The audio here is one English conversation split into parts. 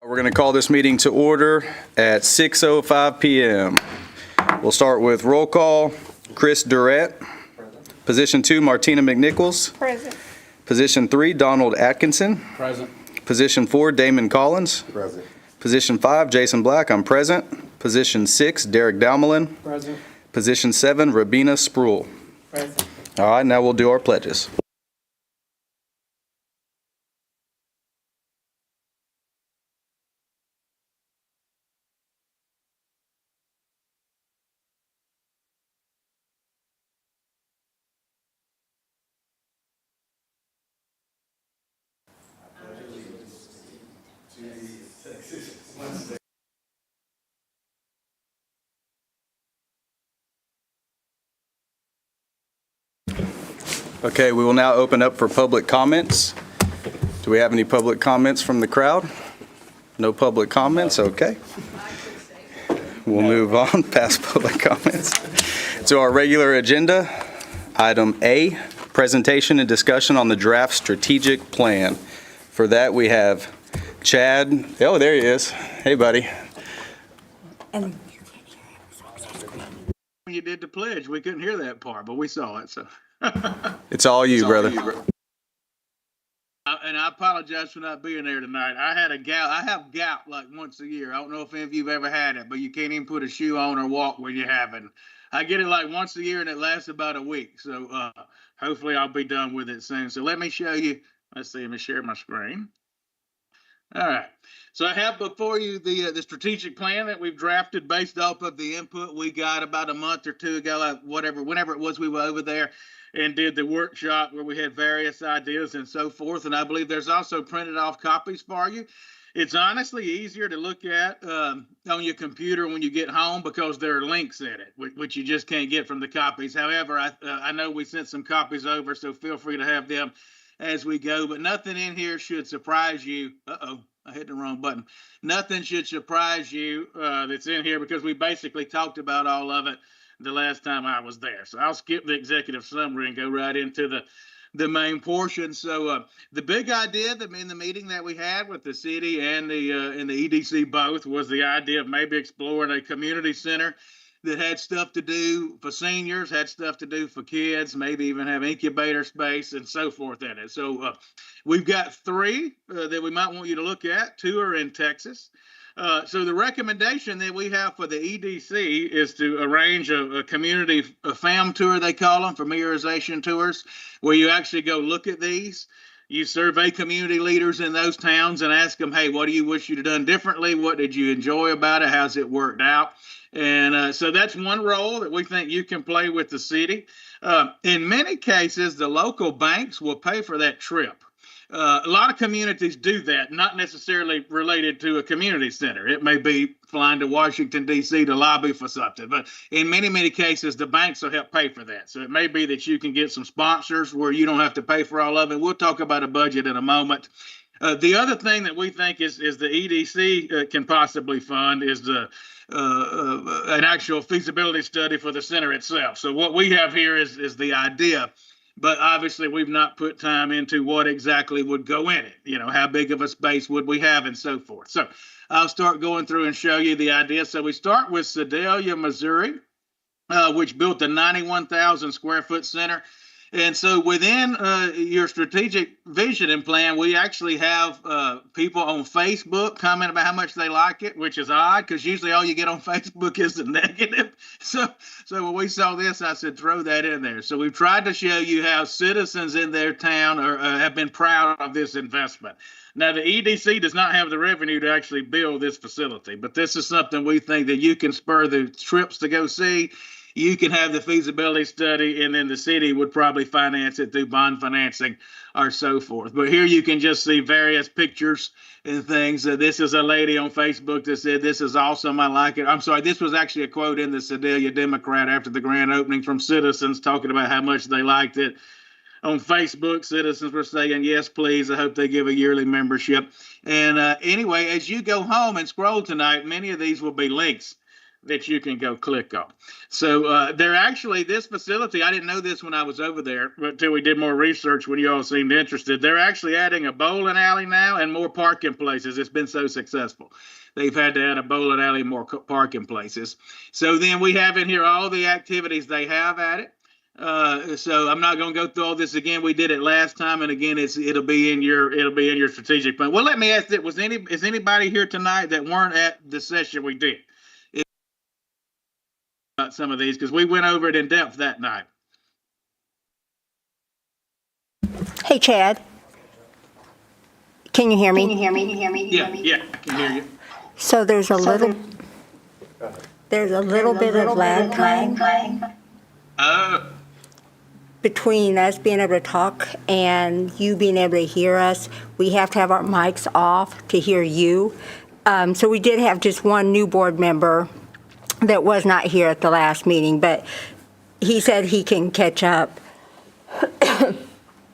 We're going to call this meeting to order at 6:05 p.m. We'll start with roll call. Chris Durrett. Present. Position 2, Martina McNichols. Present. Position 3, Donald Atkinson. Present. Position 4, Damon Collins. Present. Position 5, Jason Black. I'm present. Position 6, Derek Dalmelin. Present. Position 7, Rabina Spruill. Present. All right, now we'll do our pledges. Okay, we will now open up for public comments. Do we have any public comments from the crowd? No public comments? Okay. We'll move on past public comments. So our regular agenda, item A, presentation and discussion on the draft strategic plan. For that, we have Chad. Oh, there he is. Hey, buddy. And When you did the pledge, we couldn't hear that part, but we saw it, so. It's all you, brother. And I apologize for not being there tonight. I have gout like once a year. I don't know if any of you've ever had it, but you can't even put a shoe on or walk when you have it. I get it like once a year and it lasts about a week. So hopefully I'll be done with it soon. So let me show you. Let's see, let me share my screen. All right. So I have before you the strategic plan that we've drafted based off of the input we got about a month or two ago, like whenever it was we were over there and did the workshop where we had various ideas and so forth. And I believe there's also printed off copies for you. It's honestly easier to look at on your computer when you get home because there are links in it, which you just can't get from the copies. However, I know we sent some copies over, so feel free to have them as we go. But nothing in here should surprise you. Uh-oh, I hit the wrong button. Nothing should surprise you that's in here because we basically talked about all of it the last time I was there. So I'll skip the executive summary and go right into the main portion. So the big idea that in the meeting that we had with the city and the EDC both was the idea of maybe exploring a community center that had stuff to do for seniors, had stuff to do for kids, maybe even have incubator space and so forth in it. So we've got 3 that we might want you to look at. 2 are in Texas. So the recommendation that we have for the EDC is to arrange a community fam tour, they call them, familiarization tours, where you actually go look at these. You survey community leaders in those towns and ask them, hey, what do you wish you'd have done differently? What did you enjoy about it? How's it worked out? And so that's one role that we think you can play with the city. In many cases, the local banks will pay for that trip. A lot of communities do that, not necessarily related to a community center. It may be flying to Washington, D.C. to lobby for something. But in many, many cases, the banks will help pay for that. So it may be that you can get some sponsors where you don't have to pay for all of it. We'll talk about a budget in a moment. The other thing that we think is the EDC can possibly fund is an actual feasibility study for the center itself. So what we have here is the idea. But obviously, we've not put time into what exactly would go in it. You know, how big of a space would we have and so forth. So I'll start going through and show you the idea. So we start with Sedalia, Missouri, which built a 91,000 square foot center. And so within your strategic vision and plan, we actually have people on Facebook comment about how much they like it, which is odd because usually all you get on Facebook is the negative. So when we saw this, I said, throw that in there. So we've tried to show you how citizens in their town have been proud of this investment. Now, the EDC does not have the revenue to actually build this facility, but this is something we think that you can spur the trips to go see. You can have the feasibility study, and then the city would probably finance it through bond financing or so forth. But here you can just see various pictures and things. This is a lady on Facebook that said, this is awesome, I like it. I'm sorry, this was actually a quote in the Sedalia Democrat after the grand opening from citizens talking about how much they liked it. On Facebook, citizens were saying, yes, please, I hope they give a yearly membership. And anyway, as you go home and scroll tonight, many of these will be links that you can go click on. So they're actually, this facility, I didn't know this when I was over there until we did more research when you all seemed interested. They're actually adding a bowling alley now and more parking places. It's been so successful. They've had to add a bowling alley, more parking places. So then we have in here all the activities they have at it. So I'm not going to go through all this again. We did it last time, and again, it'll be in your strategic plan. Well, let me ask that: is anybody here tonight that weren't at the session we did about some of these, because we went over it in depth that night? hey, Chad, can you hear me? Yeah, I can hear you. So there's a little bit of lag time between us being able to talk and you being able to hear us. We have to have our mics off to hear you. So we did have just one new board member that was not here at the last meeting, but he said he can catch up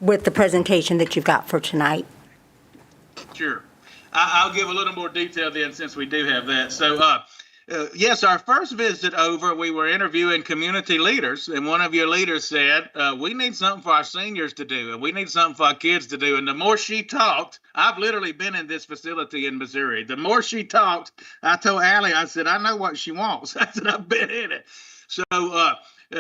with the presentation that you've got for tonight. Sure. I'll give a little more detail then, since we do have that. So, yes, our first visit over, we were interviewing community leaders, and one of your leaders said, we need something for our seniors to do, and we need something for our kids to do. And the more she talked, I've literally been in this facility in Missouri. The more she talked, I told Allie, I said, I know what she wants. I said, I've been in it.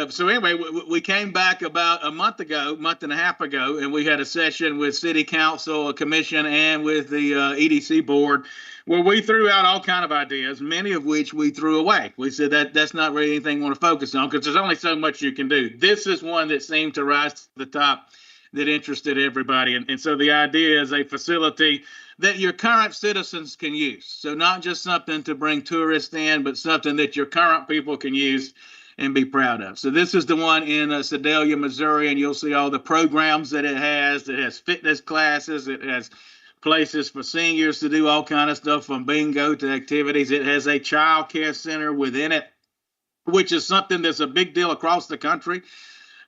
So anyway, we came back about a month and a half ago, and we had a session with City Council, a commission, and with the EDC board, where we threw out all kind of ideas, many of which we threw away. We said that's not really anything we want to focus on, because there's only so much you can do. This is one that seemed to rise to the top that interested everybody. And so the idea is a facility that your current citizens can use. So not just something to bring tourists in, but something that your current people can use and be proud of. So this is the one in Sedalia, Missouri, and you'll see all the programs that it has. It has fitness classes. It has places for seniors to do all kind of stuff, from bingo to activities. It has a child care center within it, which is something that's a big deal across the country.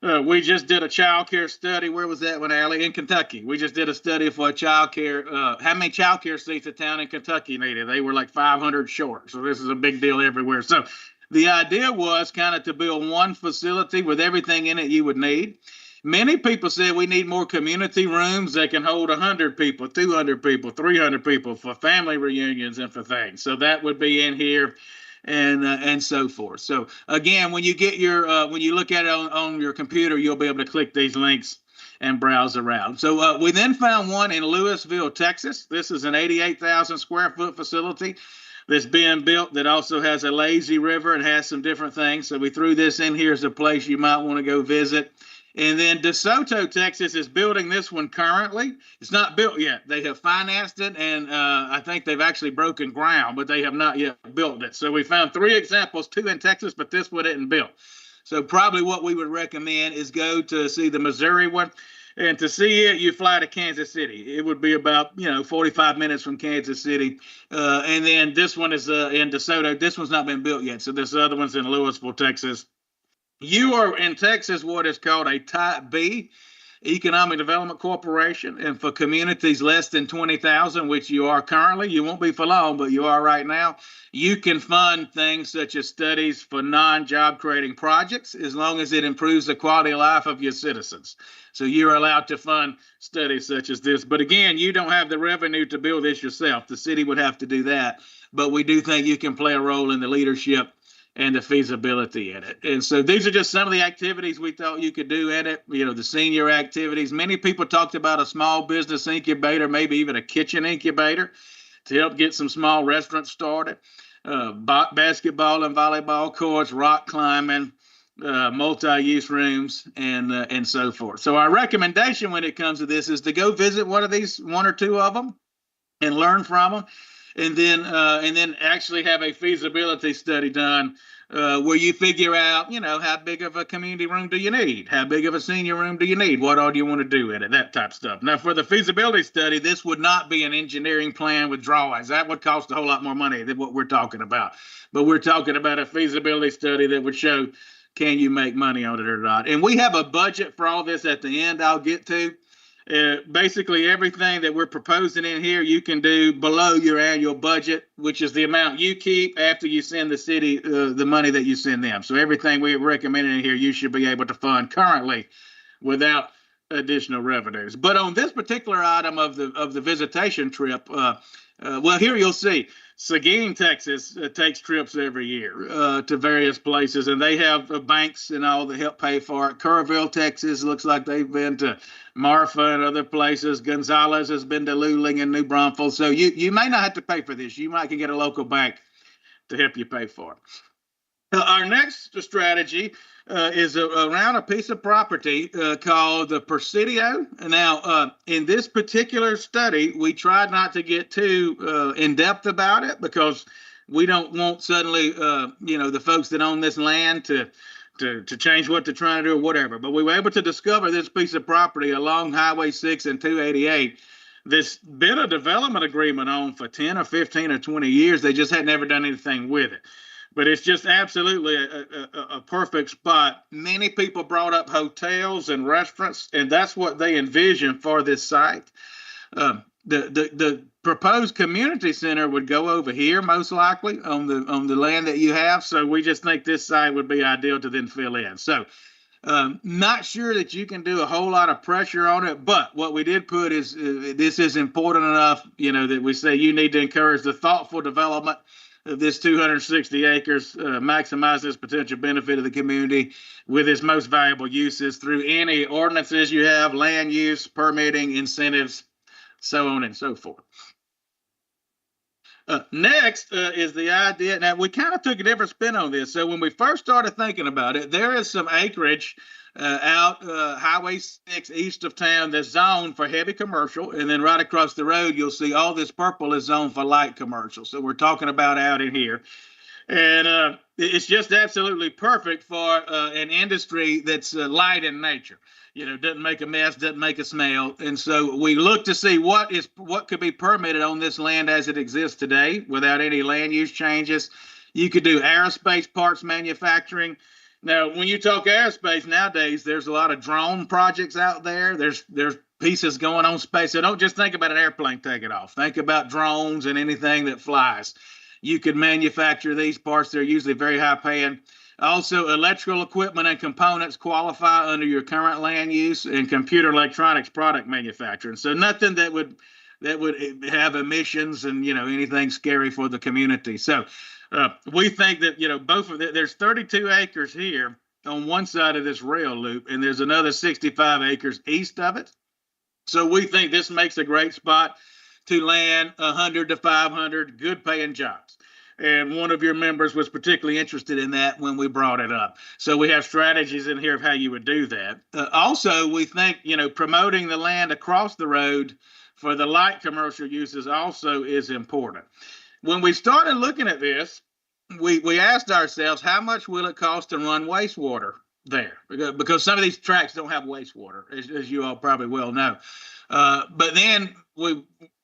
We just did a child care study. Where was that one, Allie? In Kentucky. We just did a study for a child care. How many child care seats a town in Kentucky needed? They were like 500 short. So this is a big deal everywhere. So the idea was kind of to build one facility with everything in it you would need. Many people said we need more community rooms that can hold 100 people, 200 people, 300 people for family reunions and for things. So that would be in here, and so forth. So again, when you get when you look at it on your computer, you'll be able to click these links and browse around. So we then found one in Louisville, Texas. This is an 88,000 square foot facility that's being built that also has a lazy river and has some different things. So we threw this in here as a place you might want to go visit. And then DeSoto, Texas is building this one currently. It's not built yet. They have financed it, and I think they've actually broken ground, but they have not yet built it. So we found 3 examples, 2 in Texas, but this one isn't built. So probably what we would recommend is go to see the Missouri one. And to see it, you fly to Kansas City. It would be about 45 minutes from Kansas City. And then this one is in DeSoto. This one's not been built yet. So this other one's in Louisville, Texas. You are in Texas what is called a Type B Economic Development Corporation, and for communities less than 20,000, which you are currently, you won't be for long, but you are right now, you can fund things such as studies for non-job creating projects, as long as it improves the quality of life of your citizens. So you're allowed to fund studies such as this. But again, you don't have the revenue to build this yourself. The city would have to do that. But we do think you can play a role in the leadership and the feasibility in it. And so these are just some of the activities we thought you could do in it. The senior activities. Many people talked about a small business incubator, maybe even a kitchen incubator, to help get some small restaurants started. Basketball and volleyball courts, rock climbing, multi-use rooms, and so forth. So our recommendation when it comes to this is to go visit one or two of them, and learn from them. And then actually have a feasibility study done where you figure out, how big of a community room do you need? How big of a senior room do you need? What all do you want to do in it? That type of stuff. Now, for the feasibility study, this would not be an engineering plan with drawings. That would cost a whole lot more money than what we're talking about. But we're talking about a feasibility study that would show, can you make money on it or not? And we have a budget for all this at the end I'll get to. Basically, everything that we're proposing in here, you can do below your annual budget, which is the amount you keep after you send the city the money that you send them. So everything we recommended in here, you should be able to fund currently without additional revenues. But on this particular item of the visitation trip, well, here you'll see Seguin, Texas takes trips every year to various places, and they have banks and all that help pay for it. Kerrville, Texas, looks like they've been to Marfa and other places. Gonzales has been to Luling and New Braunfels. So you may not have to pay for this. You might can get a local bank to help you pay for it. Our next strategy is around a piece of property called the Presidio. Now, in this particular study, we tried not to get too in depth about it because we don't want suddenly, the folks that own this land to change what they're trying to do or whatever. But we were able to discover this piece of property along Highway 6 and 288. This been a development agreement on for 10 or 15 or 20 years. They just had never done anything with it. But it's just absolutely a perfect spot. Many people brought up hotels and restaurants, and that's what they envision for this site. The proposed community center would go over here, most likely, on the land that you have. So we just think this site would be ideal to then fill in. So not sure that you can do a whole lot of pressure on it, but what we did put is this is important enough, that we say you need to encourage the thoughtful development of this 260 acres, maximize its potential benefit of the community with its most valuable uses through any ordinances you have, land use, permitting, incentives, so on and so forth. Next is the idea. Now, we kind of took a different spin on this. So when we first started thinking about it, there is some acreage out Highway 6 east of town that's zoned for heavy commercial. And then right across the road, you'll see all this purple is zoned for light commercial. So we're talking about out in here. And it's just absolutely perfect for an industry that's light in nature. Doesn't make a mess, doesn't make a smell. And so we look to see what could be permitted on this land as it exists today without any land use changes. You could do aerospace parts manufacturing. Now, when you talk aerospace nowadays, there's a lot of drone projects out there. There's pieces going on space. So don't just think about an airplane taking off. Think about drones and anything that flies. You could manufacture these parts. They're usually very high paying. Also, electrical equipment and components qualify under your current land use, and computer electronics product manufacturing. So nothing that would have emissions and anything scary for the community. So we think that both of there's 32 acres here on one side of this rail loop, and there's another 65 acres east of it. So we think this makes a great spot to land 100 to 500 good paying jobs. And one of your members was particularly interested in that when we brought it up. So we have strategies in here of how you would do that. Also, we think, promoting the land across the road for the light commercial uses also is important. When we started looking at this, we asked ourselves, how much will it cost to run wastewater there? Because some of these tracts don't have wastewater, as you all probably well know. But then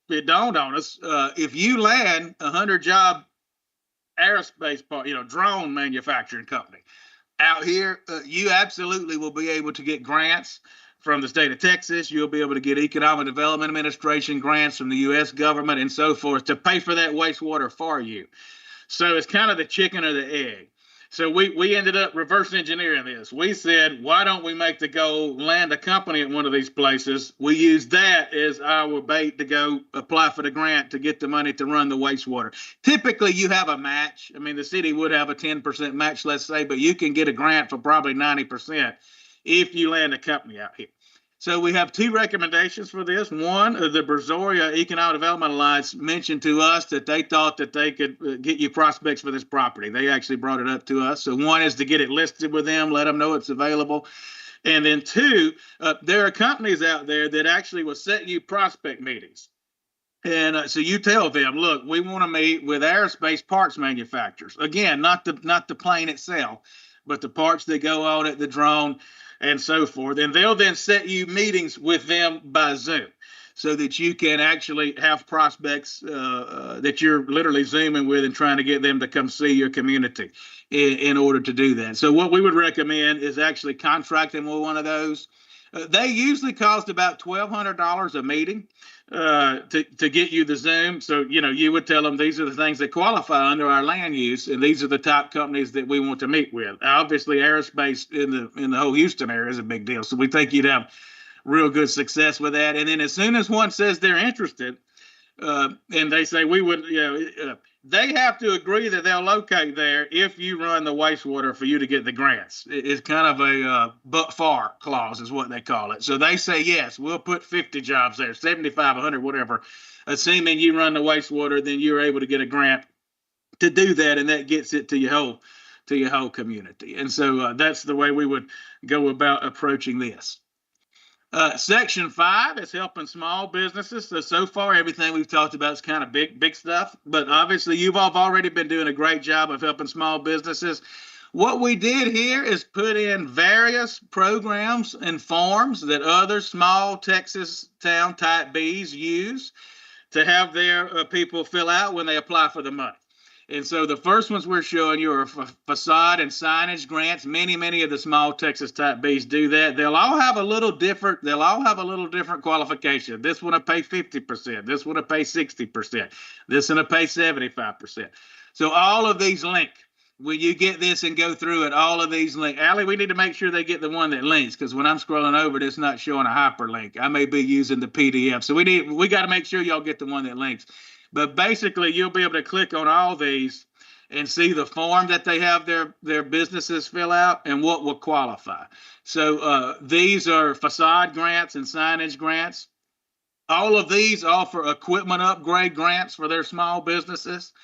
it dawned on us, if you land 100 job aerospace part, drone manufacturing company out here, you absolutely will be able to get grants from the state of Texas. You'll be able to get Economic Development Administration grants from the U.S. government and so forth to pay for that wastewater for you. So it's kind of the chicken or the egg. So we ended up reverse engineering this. We said, why don't we make the goal land a company at one of these places? We use that as our bait to go apply for the grant to get the money to run the wastewater. Typically, you have a match. I mean, the city would have a 10% match, let's say, but you can get a grant for probably 90% if you land a company out here. So we have two recommendations for this. One, the Brazoria Economic Development Alliance mentioned to us that they thought that they could get you prospects for this property. They actually brought it up to us. So one is to get it listed with them, let them know it's available. And then two, there are companies out there that actually will set you prospect meetings. And so you tell them, look, we want to meet with aerospace parts manufacturers. Again, not the plane itself, but the parts that go on it, the drone, and so forth. And they'll then set you meetings with them by Zoom. so that you can actually have prospects that you're literally Zooming with and trying to get them to come see your community in order to do that. So what we would recommend is actually contracting with one of those. They usually cost about $1,200 a meeting to get you the Zoom. So, you would tell them these are the things that qualify under our land use, and these are the top companies that we want to meet with. Obviously, aerospace in the whole Houston area is a big deal. So we think you'd have real good success with that. And then as soon as one says they're interested, and they say we would, they have to agree that they'll locate there if you run the wastewater for you to get the grants. It's kind of a but for clause is what they call it. So they say, yes, we'll put 50 jobs there, 75, 100, whatever. Assuming you run the wastewater, then you're able to get a grant to do that, and that gets it to your whole community. And so that's the way we would go about approaching this. Section 5 is helping small businesses. So far, everything we've talked about is kind of big stuff. But obviously, you've all already been doing a great job of helping small businesses. What we did here is put in various programs and forms that other small Texas town type Bs use to have their people fill out when they apply for the money. And so the first ones we're showing you are facade and signage grants. Many of the small Texas type Bs do that. They'll all have a little different qualification. This one will pay 50%. This one will pay 60%. This one will pay 75%. So all of these link. When you get this and go through it, all of these link. Allie, we need to make sure they get the one that links, because when I'm scrolling over, it's not showing a hyperlink. I may be using the PDF. So we got to make sure y'all get the one that links. But basically, you'll be able to click on all these and see the form that they have their businesses fill out and what will qualify. So these are facade grants and signage grants. All of these offer equipment upgrade grants for their small businesses,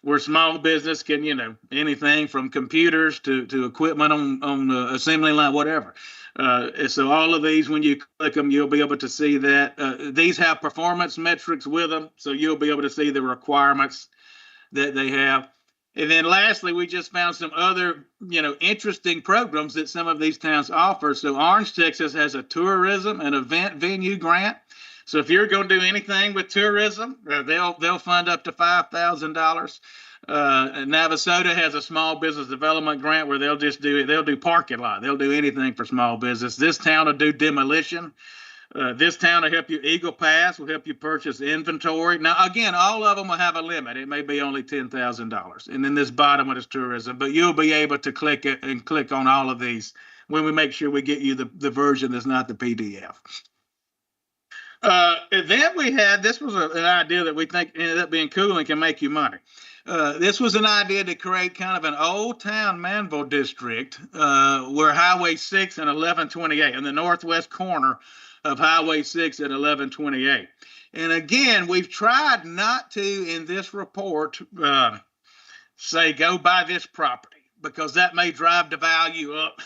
where small business can, anything from computers to equipment on the assembly line, whatever. So all of these, when you click them, you'll be able to see that. These have performance metrics with them, so you'll be able to see the requirements that they have. And then lastly, we just found some other, interesting programs that some of these towns offer. So Orange, Texas has a tourism and event venue grant. So if you're going to do anything with tourism, they'll fund up to $5,000. Navasota has a small business development grant where they'll do parking lot. They'll do anything for small business. This town will do demolition. This town will help you. Eagle Pass will help you purchase inventory. Now, again, all of them will have a limit. It may be only $10,000. And then this bottom one is tourism. But you'll be able to click on all of these when we make sure we get you the version that's not the PDF. And then this was an idea that we think ended up being cool and can make you money. This was an idea to create kind of an old town Manvel district where Highway 6 and 1128, in the northwest corner of Highway 6 and 1128. And again, we've tried not to, in this report, say go buy this property, because that may drive the value up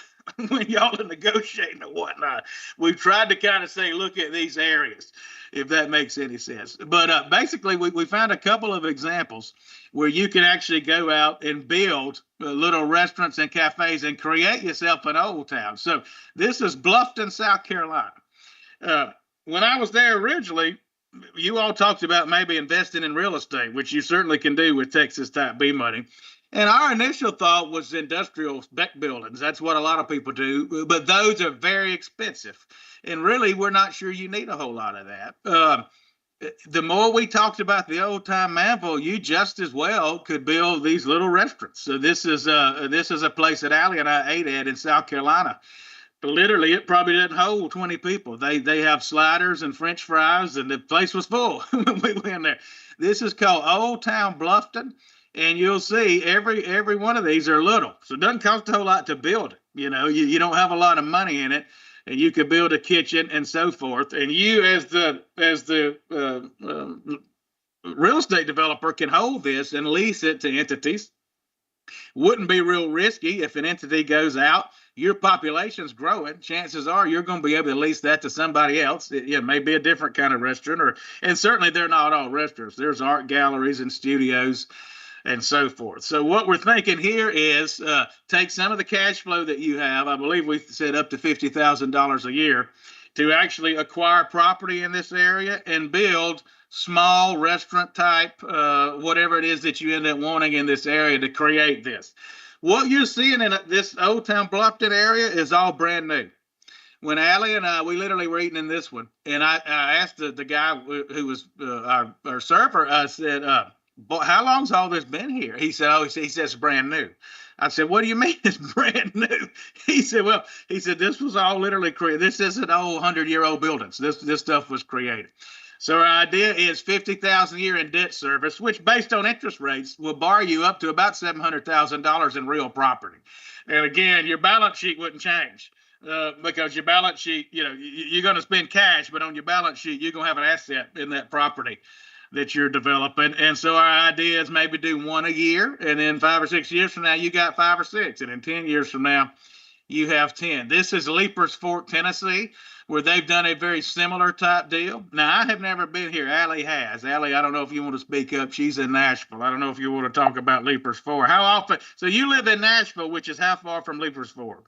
when y'all are negotiating or whatnot. We've tried to kind of say, look at these areas, if that makes any sense. But basically, we found a couple of examples where you can actually go out and build little restaurants and cafes and create yourself an old town. So this is Bluffton, South Carolina. When I was there originally, you all talked about maybe investing in real estate, which you certainly can do with Texas Type B money. And our initial thought was industrial spec buildings. That's what a lot of people do, but those are very expensive. And really, we're not sure you need a whole lot of that. The more we talked about the old time Manvel, you just as well could build these little restaurants. So this is a place that Allie and I ate at in South Carolina. But literally, it probably doesn't hold 20 people. They have sliders and French fries, and the place was full when we went there. This is called Old Town Bluffton. And you'll see every one of these are little. So it doesn't cost a whole lot to build it. You don't have a lot of money in it, and you could build a kitchen and so forth. And you, as the real estate developer, can hold this and lease it to entities. Wouldn't be real risky. If an entity goes out, your population's growing. Chances are you're going to be able to lease that to somebody else. It may be a different kind of restaurant, and certainly they're not all restaurants. There's art galleries and studios and so forth. So what we're thinking here is take some of the cash flow that you have. I believe we said up to $50,000 a year, to actually acquire property in this area and build small restaurant type, whatever it is that you end up wanting in this area to create this. What you're seeing in this Old Town Bluffton area is all brand new. When Allie and I, we literally were eating in this one, and I asked the guy who was our server, I said, how long's all this been here? He said, he said it's brand new. I said, what do you mean it's brand new? He said, this was all literally created. This isn't old 100-year-old buildings. This stuff was created. So our idea is $50,000 a year in debt service, which based on interest rates will borrow you up to about $700,000 in real property. And again, your balance sheet wouldn't change. Because your balance sheet, you're going to spend cash, but on your balance sheet, you're going to have an asset in that property that you're developing. And so our idea is maybe do one a year, and then 5 or 6 years from now, you got 5 or 6, and in 10 years from now, you have 10. This is Leapers Fork, Tennessee, where they've done a very similar type deal. Now, I have never been here. Allie has. Allie, I don't know if you want to speak up. She's in Nashville. I don't know if you want to talk about Leapers Fork. How often? So you live in Nashville, which is how far from Leapers Fork?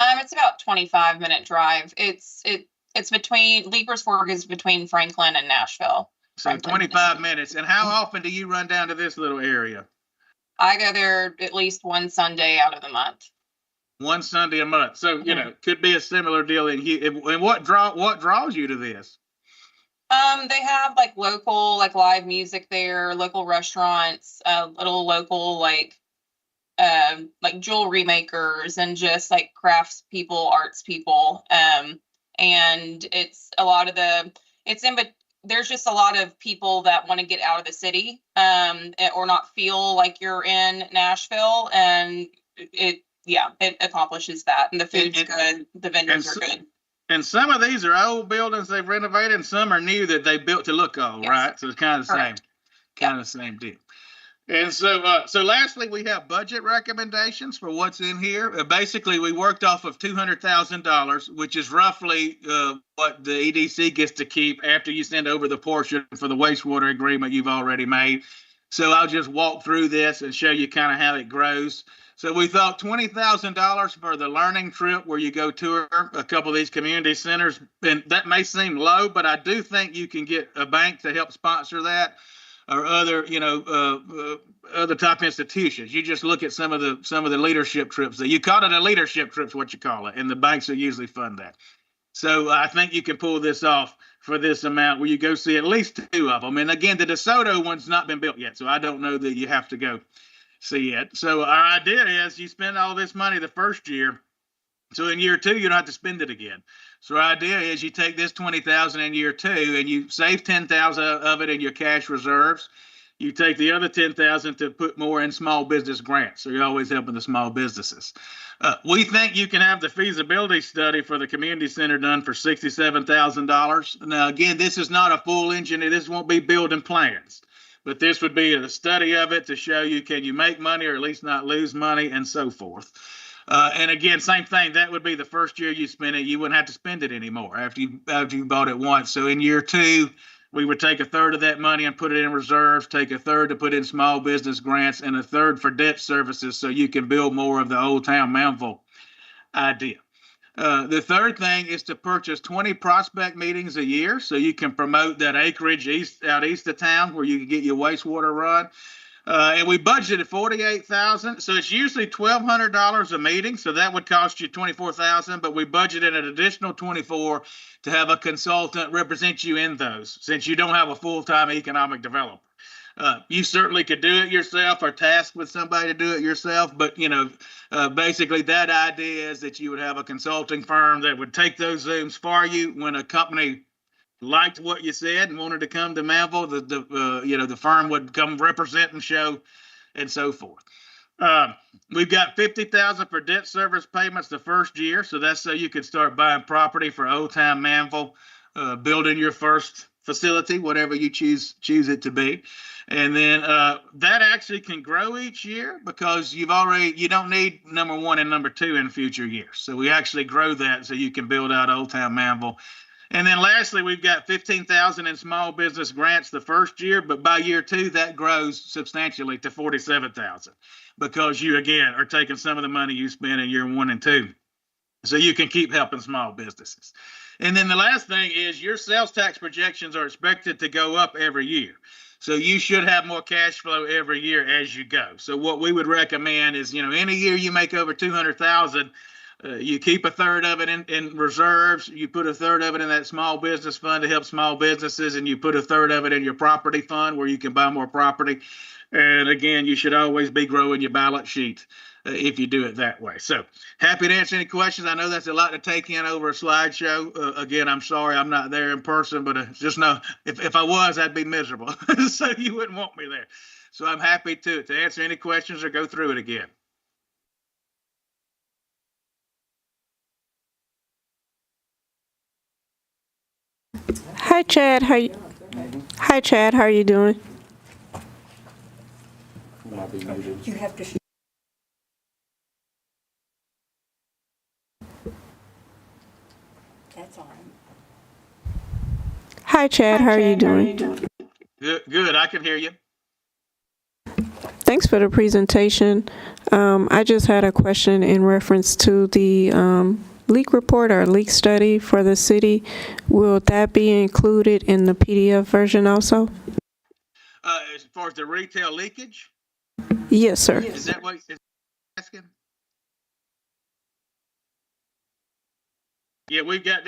It's about 25-minute drive. It's between Leapers Fork is between Franklin and Nashville. So Franklin, 25 Tennessee. minutes. And how often do you run down to this little area? I go there at least one Sunday out of the month. One Sunday a month. So, could be a similar deal in here. And what draws you to this? They have local live music there, local restaurants, little local jewelry makers and just crafts people, arts people. And it's a lot of there's just a lot of people that want to get out of the city, or not feel like you're in Nashville, and it accomplishes that. And the food's good. The vendors are good. And some of these are old buildings they've renovated, and some are new that they built to look old, yes. Right? So it's kind of the same, kind of the same deal. And so lastly, we have budget recommendations for what's in here. Basically, we worked off of $200,000, which is roughly what the EDC gets to keep after you send over the portion for the wastewater agreement you've already made. So I'll just walk through this and show you kind of how it grows. So we thought $20,000 for the learning trip where you go tour a couple of these community centers. And that may seem low, but I do think you can get a bank to help sponsor that, or other, other type institutions. You just look at some of the leadership trips. You call it a leadership trip's what you call it, and the banks will usually fund that. So I think you can pull this off for this amount where you go see at least 2 of them. And again, the DeSoto one's not been built yet, so I don't know that you have to go see it. So our idea is you spend all this money the first year, so in year 2 you don't have to spend it again. So our idea is you take this $20,000 in year 2 and you save $10,000 of it in your cash reserves. You take the other $10,000 to put more in small business grants. So you're always helping the small businesses. We think you can have the feasibility study for the community center done for $67,000. Now, again, this is not a full engineer. This won't be building plans, but this would be a study of it to show you, can you make money or at least not lose money and so forth. And again, same thing. That would be the first year you spend it. You wouldn't have to spend it anymore after you bought it once. So in year 2, we would take a third of that money and put it in reserves, take a third to put in small business grants, and a third for debt services so you can build more of the Old Town Manvel idea. The third thing is to purchase 20 prospect meetings a year so you can promote that acreage out east of town where you can get your wastewater run. And we budgeted $48,000, so it's usually $1,200 a meeting, so that would cost you $24,000. But we budgeted an additional $24,000 to have a consultant represent you in those, since you don't have a full-time economic developer. You certainly could do it yourself or task with somebody to do it yourself, but basically that idea is that you would have a consulting firm that would take those Zooms for you when a company liked what you said and wanted to come to Manvel. The firm would come represent and show, and so forth. We've got $50,000 for debt service payments the first year, so that's so you could start buying property for Old Town Manvel, building your first facility, whatever you choose it to be. And then that actually can grow each year because you don't need number 1 and number 2 in future years. So we actually grow that so you can build out Old Town Manvel. And then lastly, we've got $15,000 in small business grants the first year, but by year 2, that grows substantially to $47,000 because you, again, are taking some of the money you spent in year 1 and 2 So you can keep helping small businesses. And then the last thing is your sales tax projections are expected to go up every year. So you should have more cash flow every year as you go. So what we would recommend is, any year you make over 200,000, you keep a third of it in reserves. You put a third of it in that small business fund to help small businesses, and you put a third of it in your property fund where you can buy more property. And again, you should always be growing your balance sheet if you do it that way. So happy to answer any questions. I know that's a lot to take in over a slideshow. Again, I'm sorry I'm not there in person, but just know if I was, I'd be miserable. So you wouldn't want me there. So I'm happy to answer any questions or go through it again. Hi Chad, Hi Chad, how are you doing? You have to. That's on. Hi Chad, how are you doing? Good. I can hear you. Thanks for the presentation. I just had a question in reference to the leak report or leak study for the city. Will that be included in the PDF version also? As far as the retail leakage, Yes, sir. is that what you're asking? Yeah, we got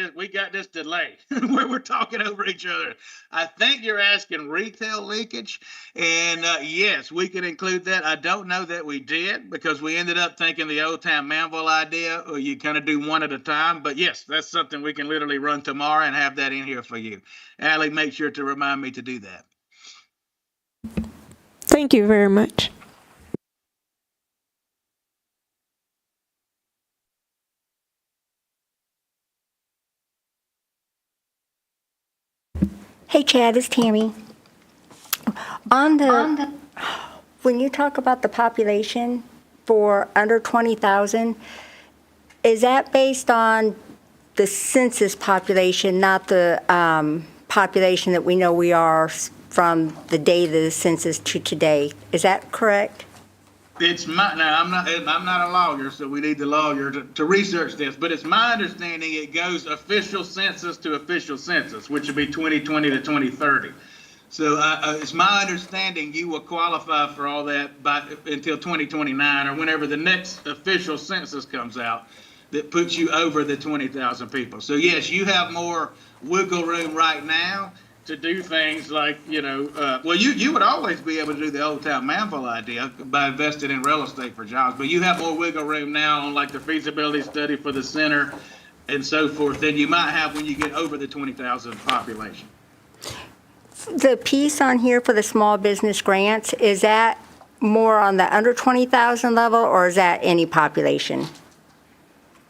this delay where we're talking over each other. I think you're asking retail leakage, and yes, we can include that. I don't know that we did because we ended up thinking the Old Town Manvel idea, or you kind of do one at a time. But yes, that's something we can literally run tomorrow and have that in here for you. Allie, make sure to remind me to do that. Thank you very much. Hey Chad, it's Tammy. When you talk about the population for under 20,000, is that based on the census population, not the population that we know we are from the date of the census to today? Is that correct? Now I'm not a lawyer, so we need the lawyer to research this, but it's my understanding it goes official census to official census, which would be 2020 to 2030. So it's my understanding you will qualify for all that until 2029 or whenever the next official census comes out that puts you over the 20,000 people. So yes, you have more wiggle room right now to do things like, you would always be able to do the Old Town Manvel idea by investing in real estate for jobs, but you have more wiggle room now on like the feasibility study for the center and so forth than you might have when you get over the 20,000 population. The piece on here for the small business grants, is that more on the under 20,000 level, or is that any population?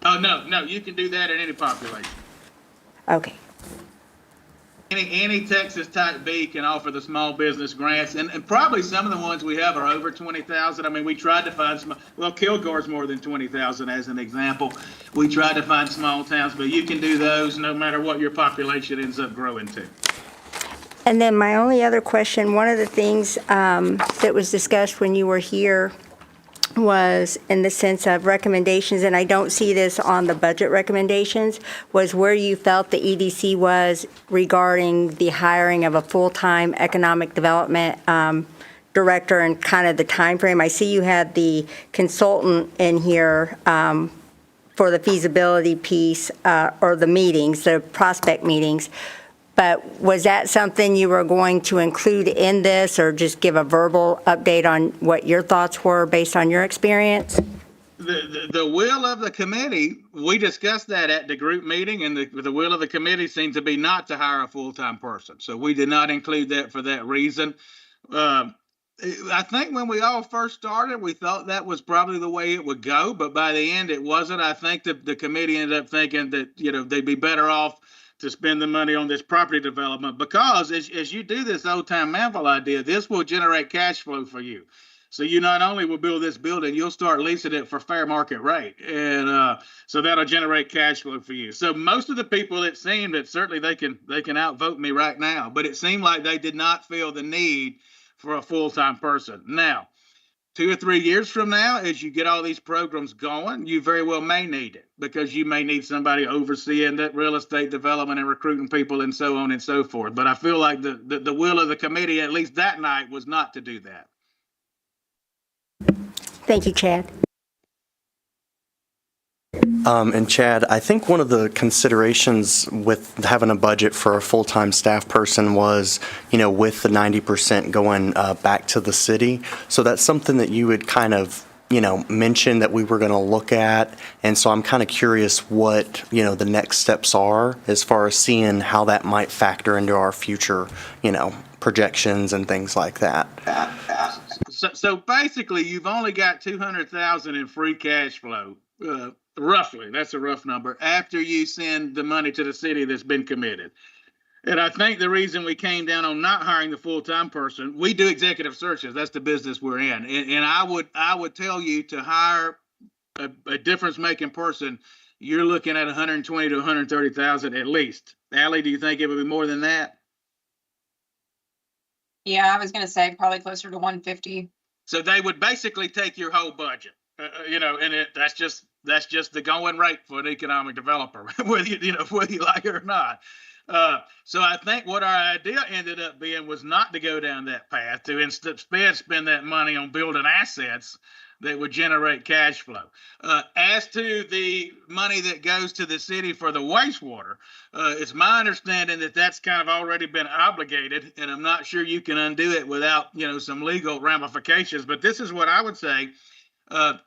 Oh, no, you can do that in any population. Okay. Any Texas type B can offer the small business grants, and probably some of the ones we have are over 20,000. I mean, we tried to find Kilgore's more than 20,000 as an example. We tried to find small towns, but you can do those no matter what your population ends up growing to. And then my only other question, one of the things that was discussed when you were here was in the sense of recommendations, and I don't see this on the budget recommendations, was where you felt the EDC was regarding the hiring of a full-time economic development director and kind of the time frame. I see you had the consultant in here for the feasibility piece or the meetings, the prospect meetings. But was that something you were going to include in this, or just give a verbal update on what your thoughts were based on your experience? The will of the committee, we discussed that at the group meeting, and the will of the committee seemed to be not to hire a full-time person. So we did not include that for that reason. I think when we all first started, we thought that was probably the way it would go, but by the end it wasn't. I think the committee ended up thinking that, they'd be better off to spend the money on this property development, because as you do this Old Town Manvel idea, this will generate cash flow for you. So you not only will build this building, you'll start leasing it for fair market rate. And so that'll generate cash flow for you. So most of the people, it seemed that certainly they can outvote me right now, but it seemed like they did not feel the need for a full-time person. Now, 2 or 3 years from now, as you get all these programs going, you very well may need it, because you may need somebody overseeing that real estate development and recruiting people and so on and so forth. But I feel like the will of the committee, at least that night, was not to do that. Thank you, Chad. And Chad, I think one of the considerations with having a budget for a full-time staff person was, with the 90% going back to the city. So that's something that you would kind of, mention that we were going to look at. And so I'm kind of curious what, the next steps are as far as seeing how that might factor into our future, projections and things like that. So basically, you've only got 200,000 in free cash flow. Roughly, that's a rough number, after you send the money to the city that's been committed. And I think the reason we came down on not hiring the full-time person, we do executive searches. That's the business we're in. And I would tell you, to hire a difference-making person, you're looking at 120 to 130,000 at least. Allie, do you think it would be more than that? Yeah, I was going to say probably closer to 150. So they would basically take your whole budget, and that's just the going rate for an economic developer, whether you like it or not. So I think what our idea ended up being was not to go down that path, to instead spend that money on building assets that would generate cash flow. As to the money that goes to the city for the wastewater, it's my understanding that that's kind of already been obligated, and I'm not sure you can undo it without, some legal ramifications. But this is what I would say.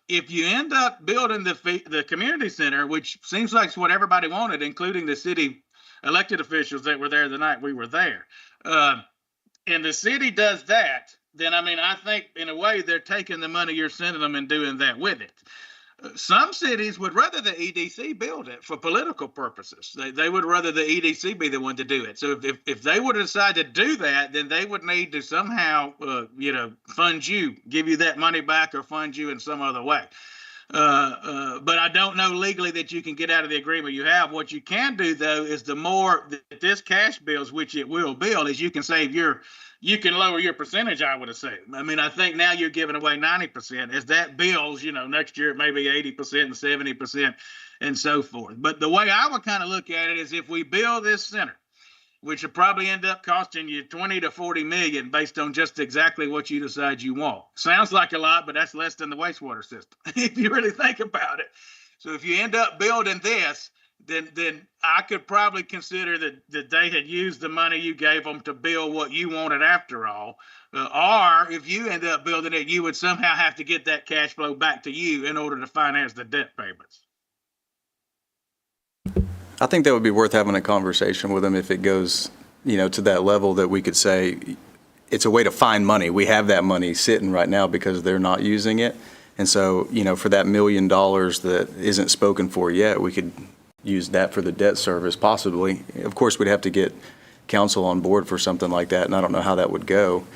If you end up building the community center, which seems like it's what everybody wanted, including the city elected officials that were there the night we were there, and the city does that, then I think in a way they're taking the money you're sending them and doing that with it. Some cities would rather the EDC build it for political purposes. They would rather the EDC be the one to do it. So if they would decide to do that, then they would need to somehow, fund you, give you that money back, or fund you in some other way. But I don't know legally that you can get out of the agreement you have. What you can do, though, is the more that this cash builds, which it will build, is you can lower your percentage, I would assume. I think now you're giving away 90%. As that builds, next year it may be 80% and 70% and so forth. But the way I would kind of look at it is, if we build this center, which will probably end up costing you 20 to 40 million based on just exactly what you decide you want. Sounds like a lot, but that's less than the wastewater system, if you really think about it. So if you end up building this, then I could probably consider that they had used the money you gave them to build what you wanted after all. Or if you end up building it, you would somehow have to get that cash flow back to you in order to finance the debt payments. I think that would be worth having a conversation with them if it goes, to that level, that we could say it's a way to find money. We have that money sitting right now because they're not using it. And so, for that $1 million that isn't spoken for yet, we could use that for the debt service, possibly. Of course, we'd have to get council on board for something like that, and I don't know how that would go.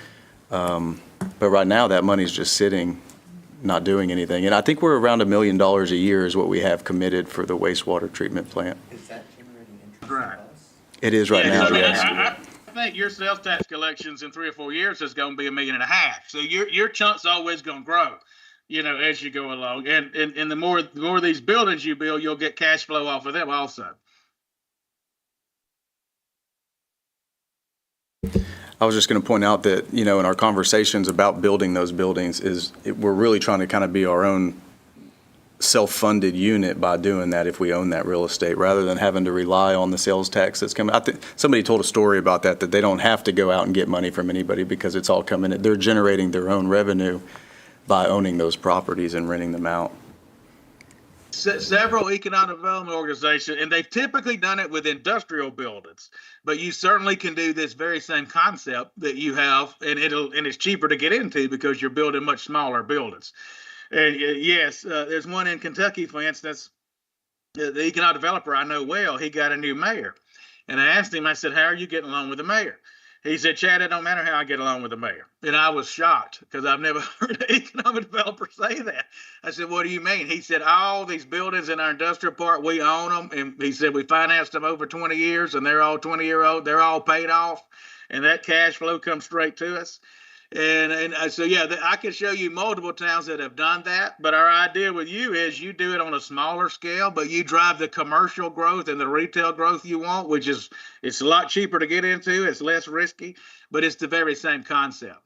But right now, that money's just sitting, not doing anything. And I think we're around $1 million a year is what we have committed for the wastewater treatment plant. Is that generating interest? Right. It is right now, yes. I think your sales tax collections in 3 or 4 years is going to be $1.5 million. So your chunk's always going to grow, as you go along. And the more of these buildings you build, you'll get cash flow off of them also. I was just going to point out that, in our conversations about building those buildings, we're really trying to kind of be our own self-funded unit by doing that if we own that real estate, rather than having to rely on the sales tax that's coming. I think somebody told a story about that they don't have to go out and get money from anybody because it's all coming in. They're generating their own revenue by owning those properties and renting them out. Several economic development organizations, and they've typically done it with industrial buildings, but you certainly can do this very same concept that you have, and it's cheaper to get into because you're building much smaller buildings. And yes, there's one in Kentucky, for instance, the economic developer I know well. He got a new mayor, and I asked him, I said, how are you getting along with the mayor? He said, Chad, it don't matter how I get along with the mayor. And I was shocked because I've never heard an economic developer say that. I said, what do you mean? He said, all these buildings in our industrial park, we own them. And he said, we financed them over 20 years and they're all 20-year-old. They're all paid off. And that cash flow comes straight to us. So, yeah, I can show you multiple towns that have done that. But our idea with you is you do it on a smaller scale, but you drive the commercial growth and the retail growth you want, which is, it's a lot cheaper to get into. It's less risky, but it's the very same concept.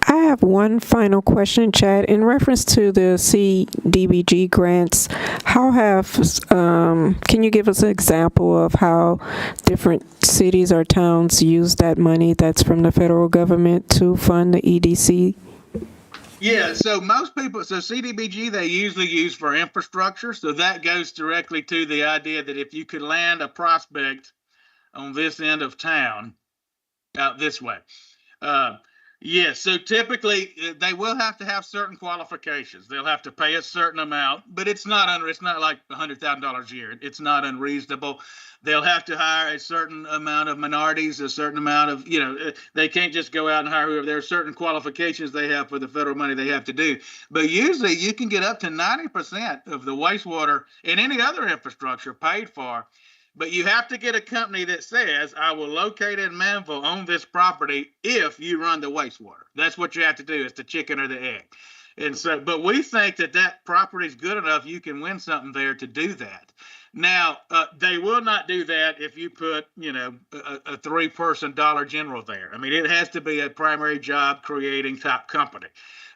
I have one final question, Chad. In reference to the CDBG grants, can you give us an example of how different cities or towns use that money that's from the federal government to fund the EDC? Yeah, so CDBG they usually use for infrastructure. So that goes directly to the idea that if you could land a prospect on this end of town, out this way. Yes, so typically they will have to have certain qualifications. They'll have to pay a certain amount, but it's not like $100,000 a year. It's not unreasonable. They'll have to hire a certain amount of minorities, a certain amount of, they can't just go out and hire whoever. There are certain qualifications they have for the federal money they have to do. But usually you can get up to 90% of the wastewater and any other infrastructure paid for. But you have to get a company that says, I will locate in Manvel on this property if you run the wastewater. That's what you have to do. It's the chicken or the egg. And so, but we think that property is good enough, you can win something there to do that. Now, they will not do that if you put, a 3-person Dollar General there. I mean, it has to be a primary job creating type company.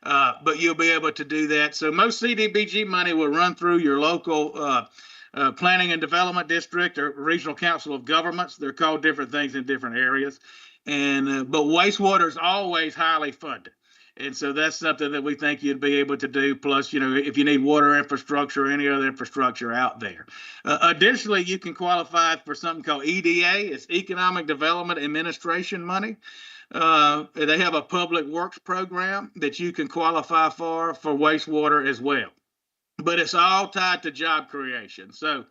But you'll be able to do that. So most CDBG money will run through your local planning and development district or regional council of governments. They're called different things in different areas. But wastewater is always highly funded. And so that's something that we think you'd be able to do. Plus, if you need water infrastructure or any other infrastructure out there. Additionally, you can qualify for something called EDA. It's Economic Development Administration money. They have a public works program that you can qualify for wastewater as well. But it's all tied to job creation. So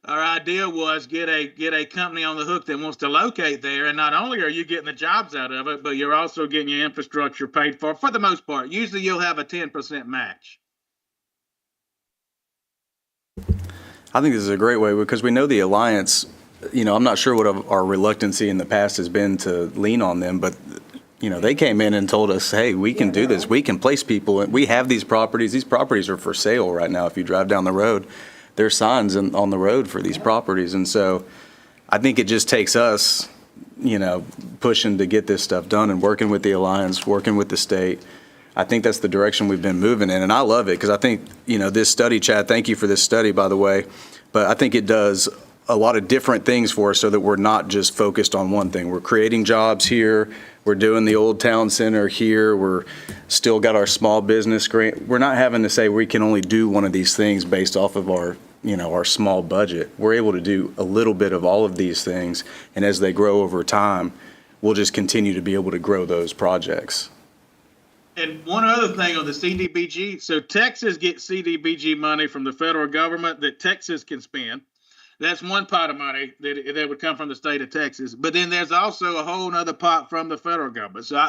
our idea was get a company on the hook that wants to locate there. And not only are you getting the jobs out of it, but you're also getting your infrastructure paid for the most part. Usually you'll have a 10% match. I think this is a great way because we know the Alliance, I'm not sure what our reluctancy in the past has been to lean on them, but they came in and told us, hey, we can do this. We can place people. We have these properties. These properties are for sale right now. If you drive down the road, there's signs on the road for these properties. And so I think it just takes us, pushing to get this stuff done and working with the Alliance, working with the state. I think that's the direction we've been moving in. And I love it because I think, this study, Chad, thank you for this study, by the way. But I think it does a lot of different things for us so that we're not just focused on one thing. We're creating jobs here. We're doing the Old Town Center here. We're still got our small business grant. We're not having to say we can only do one of these things based off of our small budget. We're able to do a little bit of all of these things. And as they grow over time, we'll just continue to be able to grow those projects. And one other thing on the CDBG. So Texas gets CDBG money from the federal government that Texas can spend. That's one pot of money that would come from the state of Texas. But then there's also a whole other pot from the federal government. So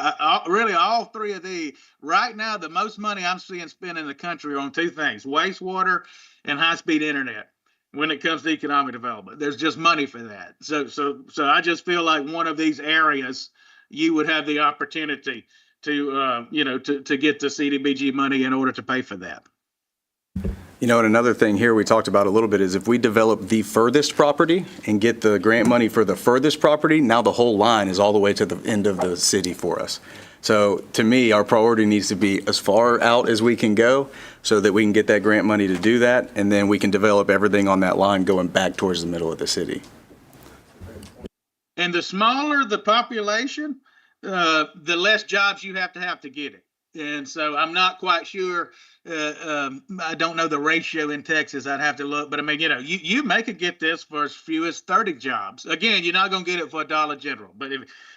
really all three of these, right now, the most money I'm seeing spent in the country are on two things, wastewater and high-speed internet when it comes to economic development. There's just money for that. So I just feel like one of these areas, you would have the opportunity to get the CDBG money in order to pay for that. And another thing here we talked about a little bit is if we develop the furthest property and get the grant money for the furthest property, now the whole line is all the way to the end of the city for us. So to me, our priority needs to be as far out as we can go so that we can get that grant money to do that, and then we can develop everything on that line going back towards the middle of the city. And the smaller the population, the less jobs you have to get it. And so I'm not quite sure. I don't know the ratio in Texas. I'd have to look. But I mean, you may could get this for as few as 30 jobs. Again, you're not going to get it for a Dollar General. But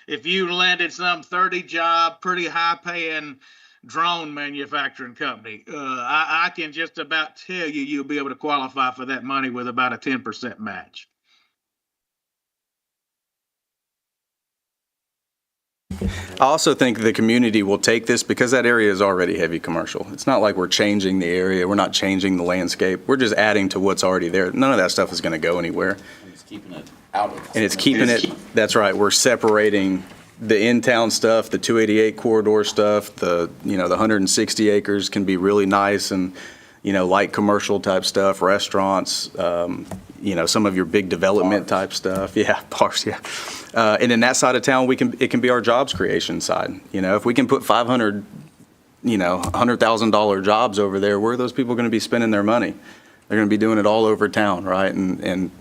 if you landed some 30-job, pretty high-paying drone manufacturing company, I can just about tell you'll be able to qualify for that money with about a 10% match. I also think the community will take this because that area is already heavy commercial. It's not like we're changing the area. We're not changing the landscape. We're just adding to what's already there. None of that stuff is going to go anywhere. I'm just keeping it And it's keeping it, that's right, we're separating the in-town stuff, the 288 corridor stuff, the 160 acres can be really nice and, light commercial type stuff, restaurants, some of your big development type stuff. Yeah, parks, yeah. And in that side of town, it can be our jobs creation side. If we can put $100,000 jobs over there, where are those people going to be spending their money? They're going to be doing it all over town, right? And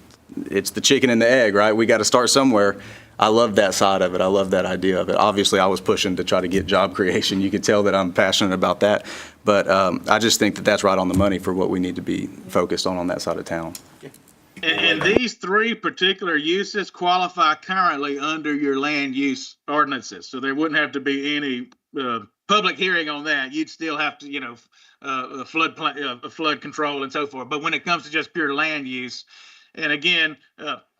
it's the chicken and the egg, right? We got to start somewhere. I love that side of it. I love that idea of it. Obviously, I was pushing to try to get job creation. You could tell that I'm passionate about that. But I just think that that's right on the money for what we need to be focused on that side of town. And these three particular uses qualify currently under your land use ordinances. So there wouldn't have to be any public hearing on that. You'd still have to, flood control and so forth. But when it comes to just pure land use, and again,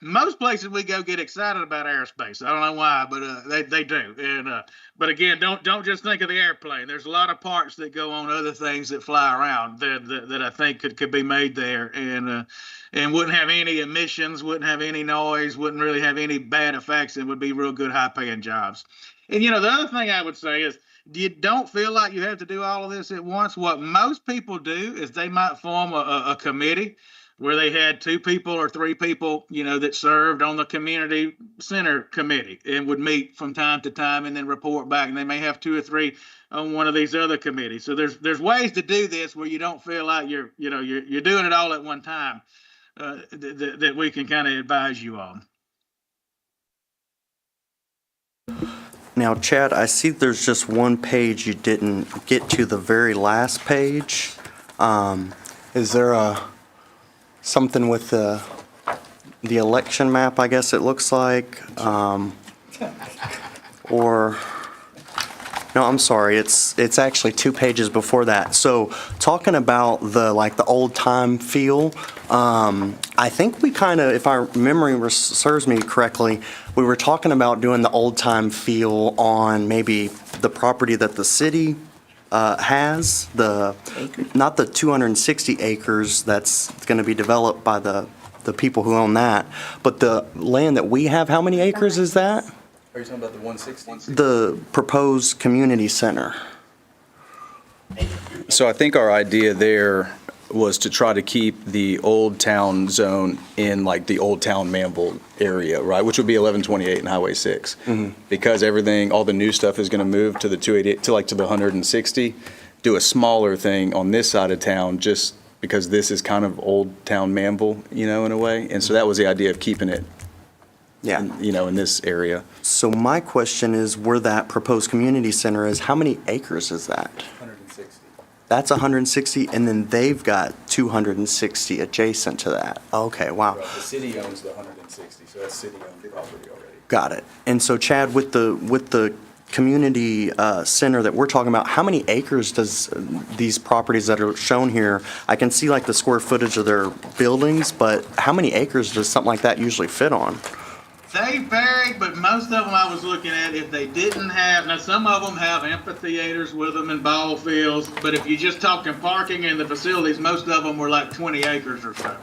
most places we go get excited about airspace. I don't know why, but they do. And but again, don't just think of the airplane. There's a lot of parts that go on other things that fly around that I think could be made there, and wouldn't have any emissions, wouldn't have any noise, wouldn't really have any bad effects, and would be real good high-paying jobs. And the other thing I would say is, you don't feel like you have to do all of this at once. What most people do is they might form a committee where they had 2 people or 3 people, that served on the community center committee and would meet from time to time and then report back. And they may have 2 or 3 on one of these other committees. So there's ways to do this where you don't feel like you're doing it all at one time, that we can kind of advise you on. Now, Chad, I see there's just one page you didn't get to, the very last page. Is there something with the election map, I guess it looks like? Or, no, I'm sorry, it's actually 2 pages before that. So talking about the old time feel, I think we kind of, if our memory serves me correctly, we were talking about doing the old time feel on maybe the property that the city has, not the 260 acres that's going to be developed by the people who own that, but the land that we have. How many acres is that? Are you talking about the 160? The proposed community center. So I think our idea there was to try to keep the old town zone in the old town Manvel area, right? Which would be 1128 and Highway 6. Mm-hmm. Because all the new stuff is going to move to the 288, to the 160, do a smaller thing on this side of town just because this is kind of old town Manvel, in a way. And so that was the idea of keeping it, in this area. So my question is, where that proposed community center is, how many acres is that? 160. That's 160, and then they've got 260 adjacent to that. Okay, wow. Right. The city owns the 160, so that's city-owned property already. Got it. And so, Chad, with the community center that we're talking about, how many acres does these properties that are shown here? I can see the square footage of their buildings, but how many acres does something like that usually fit on? They vary, but most of them I was looking at, if they didn't have, now some of them have amphitheaters with them and ball fields, but if you're just talking parking in the facilities, most of them were 20 acres or so.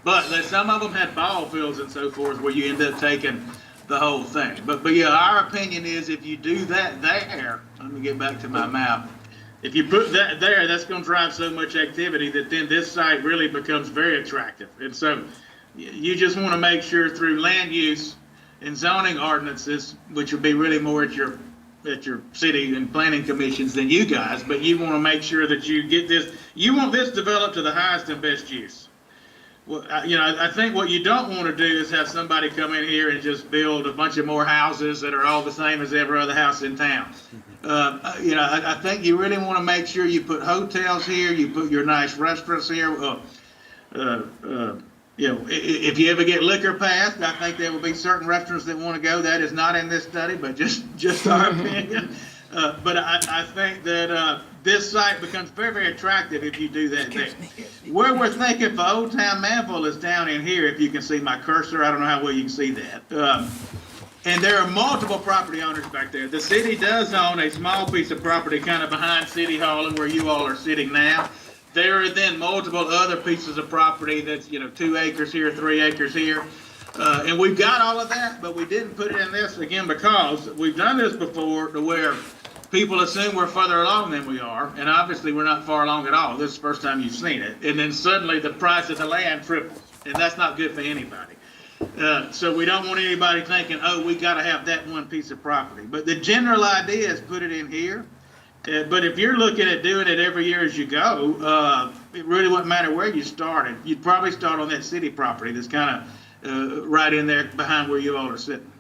But some of them had ball fields and so forth where you end up taking the whole thing. But yeah, our opinion is if you do that there, let me get back to my map. If you put that there, that's going to drive so much activity that then this site really becomes very attractive. And so you just want to make sure through land use and zoning ordinances, which would be really more at your city and planning commissions than you guys, but you want to make sure that you get this, you want this developed to the highest and best use. Well, I think what you don't want to do is have somebody come in here and just build a bunch of more houses that are all the same as every other house in town. I think you really want to make sure you put hotels here, you put your nice restaurants here. If you ever get liquor passed, I think there will be certain restaurants that want to go. That is not in this study, but just our opinion. But I think that this site becomes very, very attractive if you do that there. Where we're thinking for Old Town Manvel is down in here. If you can see my cursor, I don't know how well you can see that. And there are multiple property owners back there. The city does own a small piece of property kind of behind City Hall and where you all are sitting now. There are then multiple other pieces of property that's, 2 acres here, 3 acres here. And we've got all of that, but we didn't put it in this again because we've done this before to where people assume we're further along than we are, and obviously we're not far along at all. This is the first time you've seen it. And then suddenly the price of the land triples, and that's not good for anybody. So we don't want anybody thinking, oh, we got to have that one piece of property. But the general idea is put it in here. But if you're looking at doing it every year as you go, it really wouldn't matter where you started. You'd probably start on that city property that's kind of right in there behind where you all are sitting.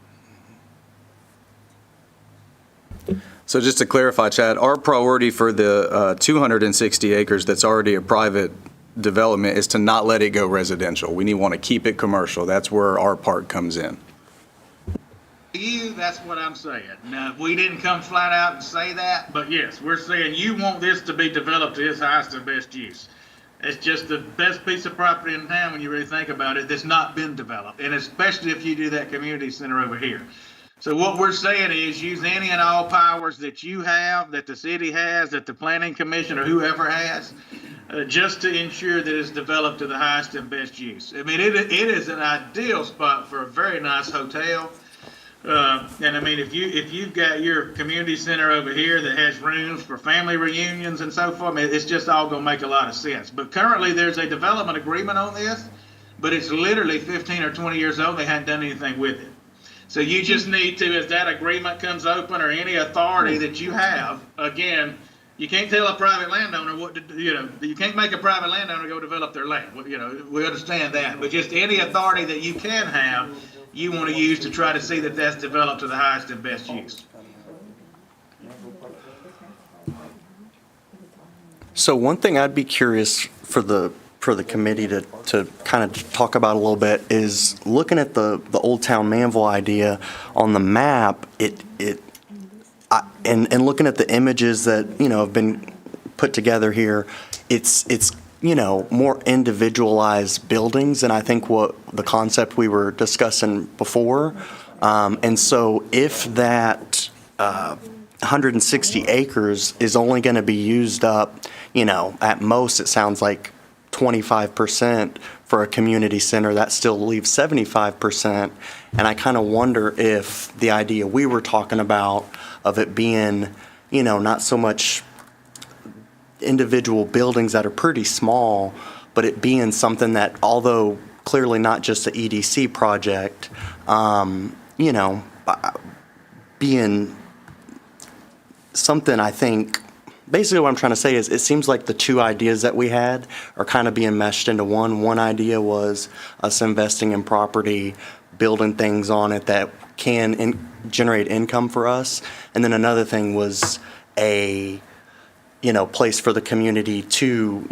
So just to clarify, Chad, our priority for the 260 acres that's already a private development is to not let it go residential. We want to keep it commercial. That's where our part comes in. That's what I'm saying. Now, we didn't come flat out and say that, but yes, we're saying you want this to be developed to its highest and best use. It's just the best piece of property in town when you really think about it that's not been developed, and especially if you do that community center over here. So what we're saying is use any and all powers that you have, that the city has, that the planning commission or whoever has, just to ensure that it's developed to the highest and best use. I mean, it is an ideal spot for a very nice hotel. And I mean, if you've got your community center over here that has rooms for family reunions and so forth, I mean, it's just all going to make a lot of sense. But currently there's a development agreement on this, but it's literally 15 or 20 years old. They hadn't done anything with it. So you just need to, as that agreement comes open or any authority that you have, again, you can't tell a private landowner what to do, you can't make a private landowner go develop their land. We understand that, but just any authority that you can have, you want to use to try to see that that's developed to the highest and best use. So one thing I'd be curious for the committee to kind of talk about a little bit is looking at the Old Town Manvel idea on the map. And looking at the images that have been put together here, it's more individualized buildings, and I think what the concept we were discussing before. And so if that 160 acres is only going to be used up, at most it sounds like 25% for a community center, that still leaves 75%. And I kind of wonder if the idea we were talking about of it being, not so much individual buildings that are pretty small, but it being something that, although clearly not just an EDC project, being something, I think, basically what I'm trying to say is it seems like the two ideas that we had are kind of being meshed into one. One idea was us investing in property, building things on it that can generate income for us. And then another thing was a place for the community to,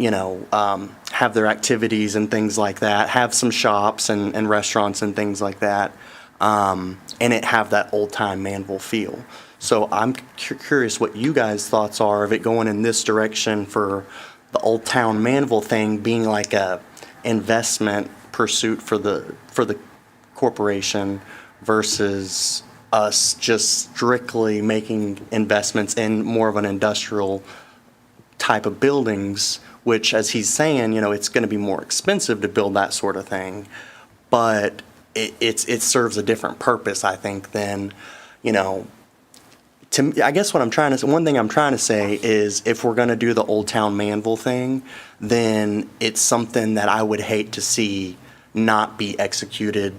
have their activities and things like that, have some shops and restaurants and things like that, and it have that old-time Manvel feel. So I'm curious what you guys' thoughts are of it going in this direction for the Old Town Manvel thing being like a investment pursuit for the corporation versus us just strictly making investments in more of an industrial type of buildings, which, as he's saying, it's going to be more expensive to build that sort of thing, but it serves a different purpose, I think, than, to me, I guess one thing I'm trying to say is if we're going to do the Old Town Manvel thing, then it's something that I would hate to see not be executed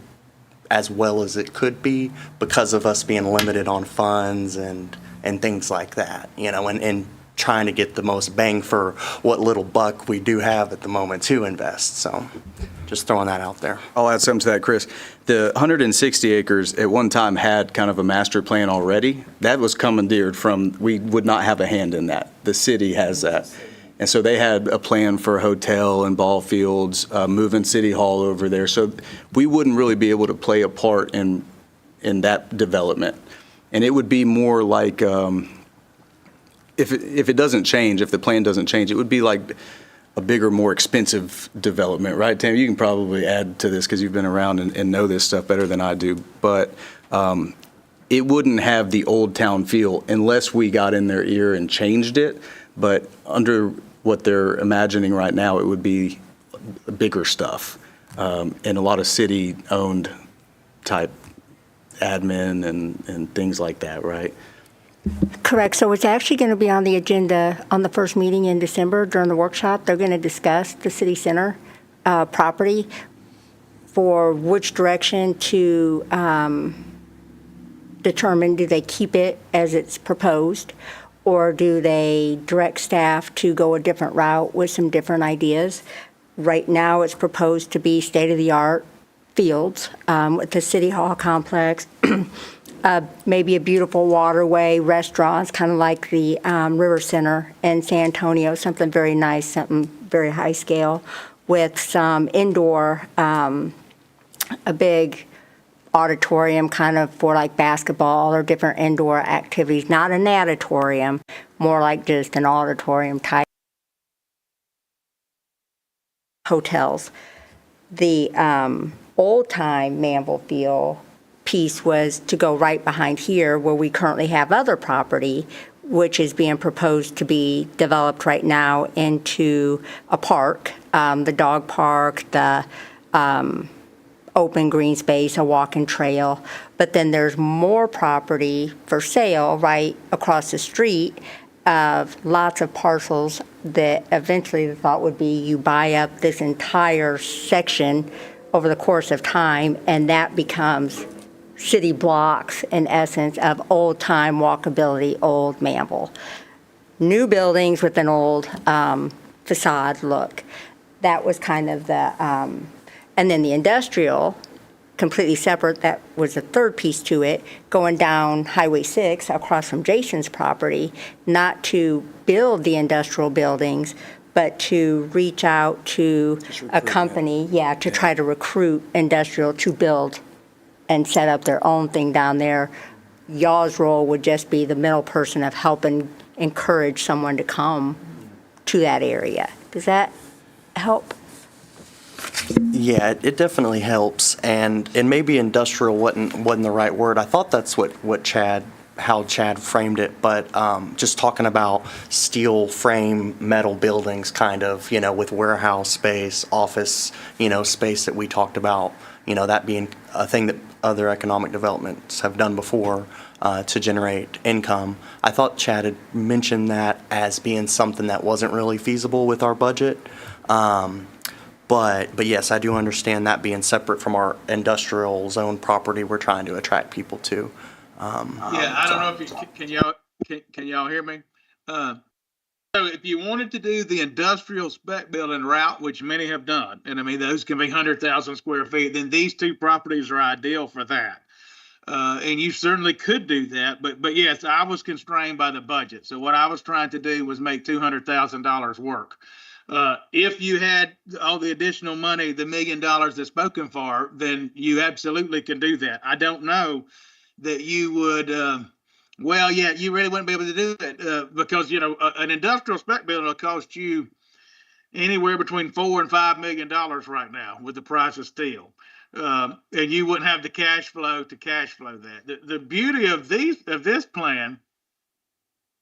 as well as it could be because of us being limited on funds and things like that, and trying to get the most bang for what little buck we do have at the moment to invest. So just throwing that out there. I'll add something to that, Chris. The 160 acres at one time had kind of a master plan already. That was commandeered from, we would not have a hand in that. The city has that. And so they had a plan for a hotel and ball fields, moving City Hall over there. So we wouldn't really be able to play a part in that development. And it would be more like, if it doesn't change, if the plan doesn't change, it would be like a bigger, more expensive development, right, Tam? You can probably add to this because you've been around and know this stuff better than I do. But it wouldn't have the old town feel unless we got in their ear and changed it. But under what they're imagining right now, it would be bigger stuff and a lot of city-owned type admin and things like that, right? Correct. So it's actually going to be on the agenda on the first meeting in December during the workshop. They're going to discuss the city center property for which direction to determine, do they keep it as it's proposed, or do they direct staff to go a different route with some different ideas? Right now, it's proposed to be state-of-the-art fields with the City Hall complex, maybe a beautiful waterway, restaurants, kind of like the River Center in San Antonio, something very nice, something very high scale, with some indoor, a big auditorium kind of for like basketball or different indoor activities, not an auditorium, more like just an auditorium type hotels. The old-time Manvel Field piece was to go right behind here where we currently have other property, which is being proposed to be developed right now into a park, the dog park, the open green space, a walking trail. But then there's more property for sale right across the street of lots of parcels that eventually the thought would be you buy up this entire section over the course of time, and that becomes city blocks, in essence, of old-time walkability, old Manvel. New buildings with an old facade look. That was kind of the, and then the industrial, completely separate, that was the third piece to it, going down Highway 6 across from Jason's property, not to build the industrial buildings, but to reach out to a company, to try to recruit industrial to build and set up their own thing down there. Y'all's role would just be the middle person of helping encourage someone to come to that area. Does that help? Yeah, it definitely helps, and maybe industrial wasn't the right word. I thought that's how Chad framed it, but just talking about steel frame metal buildings, kind of, with warehouse space, office, space that we talked about, that being a thing that other economic developments have done before to generate income. I thought Chad had mentioned that as being something that wasn't really feasible with our budget. But yes, I do understand that being separate from our industrial zone property we're trying to attract people to. I don't know if can y'all hear me? So if you wanted to do the industrial spec building route, which many have done, and I mean those can be 100,000 square feet, then these two properties are ideal for that. And you certainly could do that, but yes, I was constrained by the budget. So what I was trying to do was make $200,000 work. If you had all the additional money, the $1 million that's spoken for, then you absolutely can do that. I don't know that you would, you really wouldn't be able to do it because, an industrial spec building will cost you anywhere between $4 and $5 million right now with the price of steel. And you wouldn't have the cash flow to cash flow that. The beauty of this plan,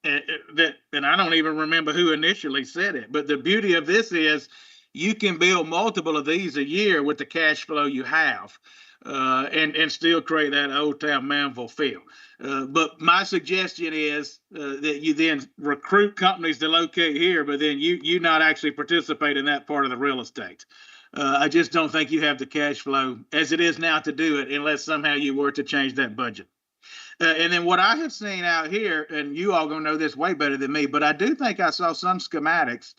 and I don't even remember who initially said it, but the beauty of this is you can build multiple of these a year with the cash flow you have, and still create that old town Manvel feel. But my suggestion is that you then recruit companies to locate here, but then you not actually participate in that part of the real estate. I just don't think you have the cash flow as it is now to do it unless somehow you were to change that budget. And then what I have seen out here, and you all gonna know this way better than me, but I do think I saw some schematics,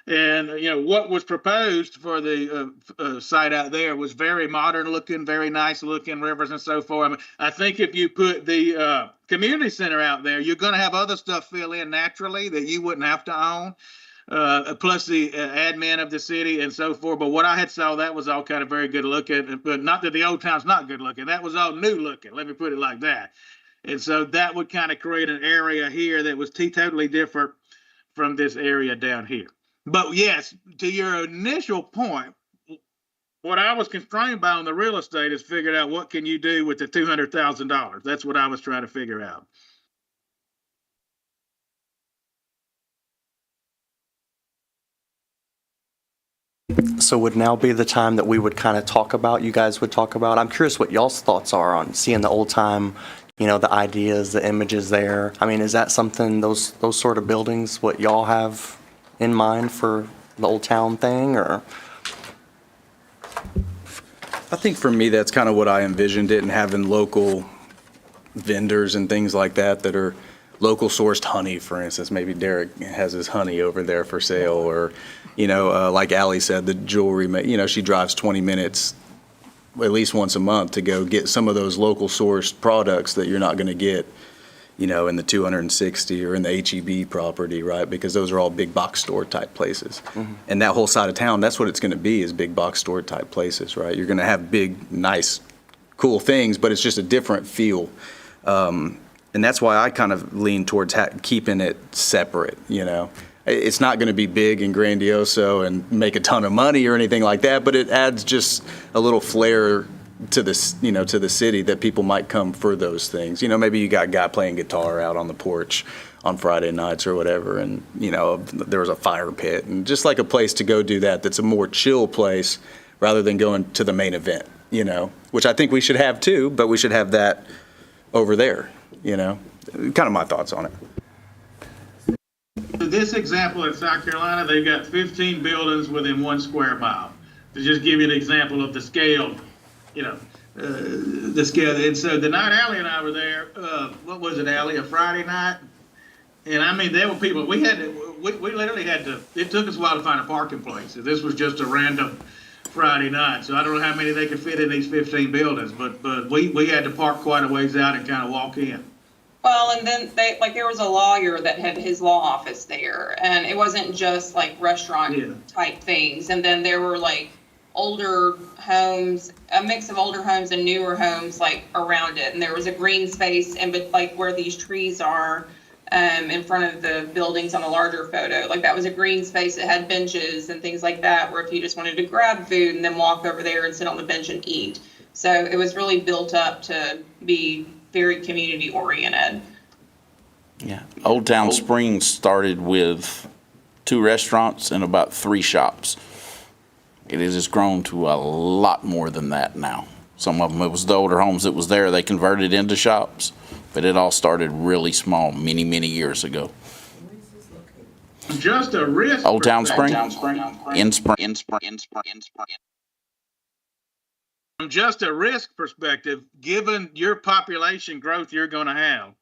and what was proposed for the site out there was very modern looking, very nice looking, rivers and so forth. I mean, I think if you put the community center out there, you're gonna have other stuff fill in naturally that you wouldn't have to own. Plus the admin of the city and so forth. But what I had saw, that was all kind of very good looking, but not that the old town's not good looking. That was all new looking. Let me put it like that. And so that would kind of create an area here that was totally different from this area down here. But yes, to your initial point, what I was constrained by on the real estate is figured out what can you do with the $200,000. That's what I was trying to figure out. So would now be the time that we would kind of talk about, you guys would talk about, I'm curious what y'all's thoughts are on seeing the old time, the ideas, the images there. I mean, is that something, those sort of buildings, what y'all have in mind for the old town thing, or? I think for me, that's kind of what I envisioned it, and having local vendors and things like that are local sourced honey, for instance. Maybe Derek has his honey over there for sale, or, like Allie said, the jewelry, she drives 20 minutes at least once a month to go get some of those local sourced products that you're not going to get, in the 260 or in the HEB property, right? Because those are all big box store type places. Mm-hmm. And that whole side of town, that's what it's going to be, is big box store type places, right? You're going to have big, nice, cool things, but it's just a different feel. And that's why I kind of lean towards keeping it separate, It's not going to be big and grandioso and make a ton of money or anything like that, but it adds just a little flair to this, to the city, that people might come for those things. Maybe you got a guy playing guitar out on the porch on Friday nights or whatever, and, there was a fire pit, and just like a place to go do that, that's a more chill place rather than going to the main event, which I think we should have too, but we should have that over there, kind of my thoughts on it. This example in South Carolina, they've got 15 buildings within 1 square mile. To just give you an example of the scale, the scale. And so the night Allie and I were there, what was it, Allie, a Friday night? And I mean, there were people, we literally had to, it took us a while to find a parking place. This was just a random Friday night. So I don't know how many they could fit in these 15 buildings, but we had to park quite a ways out and kind of walk in. Well, and then there was a lawyer that had his law office there, and it wasn't just like restaurant type things. And then there were like older homes, a mix of older homes and newer homes like around it. And there was a green space like where these trees are in front of the buildings on a larger photo. Like that was a green space that had benches and things like that, where if you just wanted to grab food and then walk over there and sit on the bench and eat. So it was really built up to be very community oriented. Yeah, Old Town Springs started with 2 restaurants and about 3 shops. It has just grown to a lot more than that now. Some of them, it was the older homes that was there, they converted into shops, but it all started really small many, many years ago. Just a risk. Old Town Spring? In Spring. From just a risk perspective, given your population growth you're going to have,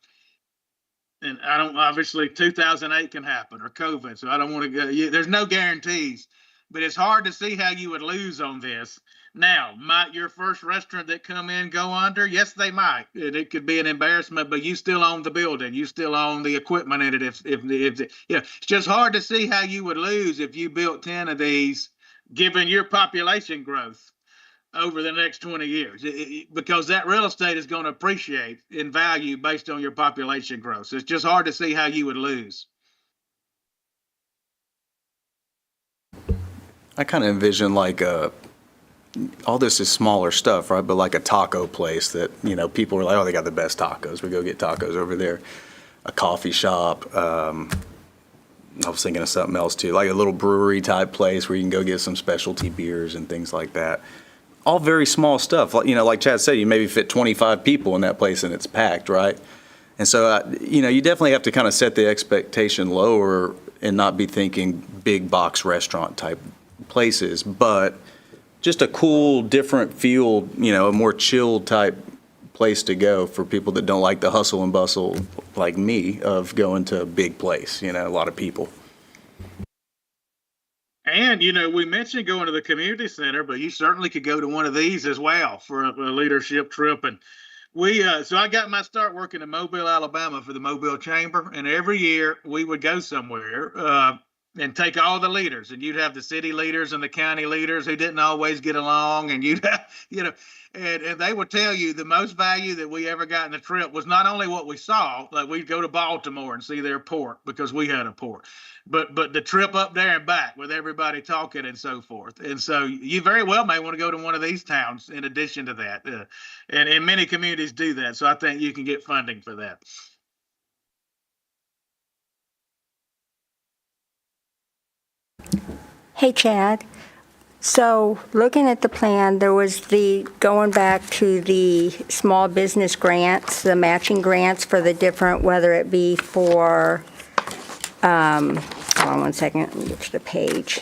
and obviously 2008 can happen, or COVID, so I don't want to go, there's no guarantees, but it's hard to see how you would lose on this. Now, might your first restaurant that come in go under? Yes, they might. It could be an embarrassment, but you still own the building. You still own the equipment in it. If it's just hard to see how you would lose if you built 10 of these, given your population growth over the next 20 years, because that real estate is going to appreciate in value based on your population growth. So it's just hard to see how you would lose. I kind of envision like all this is smaller stuff, right? But like a taco place that, people are like, oh, they got the best tacos. We go get tacos over there. A coffee shop. I was thinking of something else too, like a little brewery type place where you can go get some specialty beers and things like that. All very small stuff. Like Chad said, you maybe fit 25 people in that place and it's packed, right? And so, you definitely have to kind of set the expectation lower and not be thinking big box restaurant type places, but just a cool, different feel, a more chilled type place to go for people that don't like the hustle and bustle like me of going to a big place, a lot of people. And, we mentioned going to the community center, but you certainly could go to one of these as well for a leadership trip. And so I got my start working in Mobile, Alabama for the Mobile Chamber. And every year we would go somewhere and take all the leaders, and you'd have the city leaders and the county leaders who didn't always get along. And you'd have, and they would tell you the most value that we ever got in the trip was not only what we saw, like we'd go to Baltimore and see their port because we had a port, but the trip up there and back with everybody talking and so forth. And so you very well may want to go to one of these towns in addition to that. And many communities do that. So I think you can get funding for that. Hey, Chad, So, looking at the plan, there was going back to the small business grants, the matching grants for the different, whether it be for, hold on one second, let me get to the page.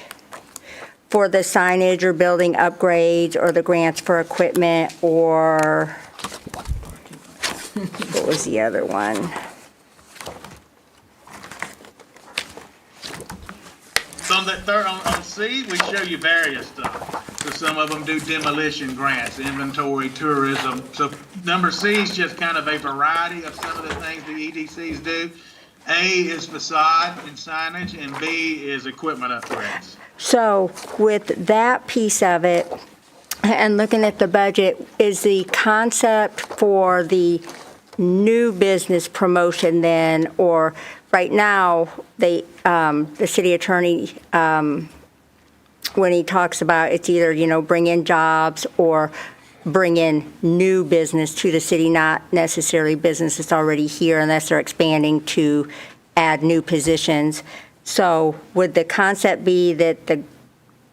For the signage or building upgrades, or the grants for equipment, or, what was the other one? So on that third, on C, we show you various stuff. So some of them do demolition grants, inventory, tourism. So number C is just kind of a variety of some of the things the EDCs do. A is facade and signage, and B is equipment upgrades. So with that piece of it, and looking at the budget, is the concept for the new business promotion then, or right now, the city attorney, when he talks about it's either, bring in jobs or bring in new business to the city, not necessarily business that's already here unless they're expanding to add new positions. So would the concept be that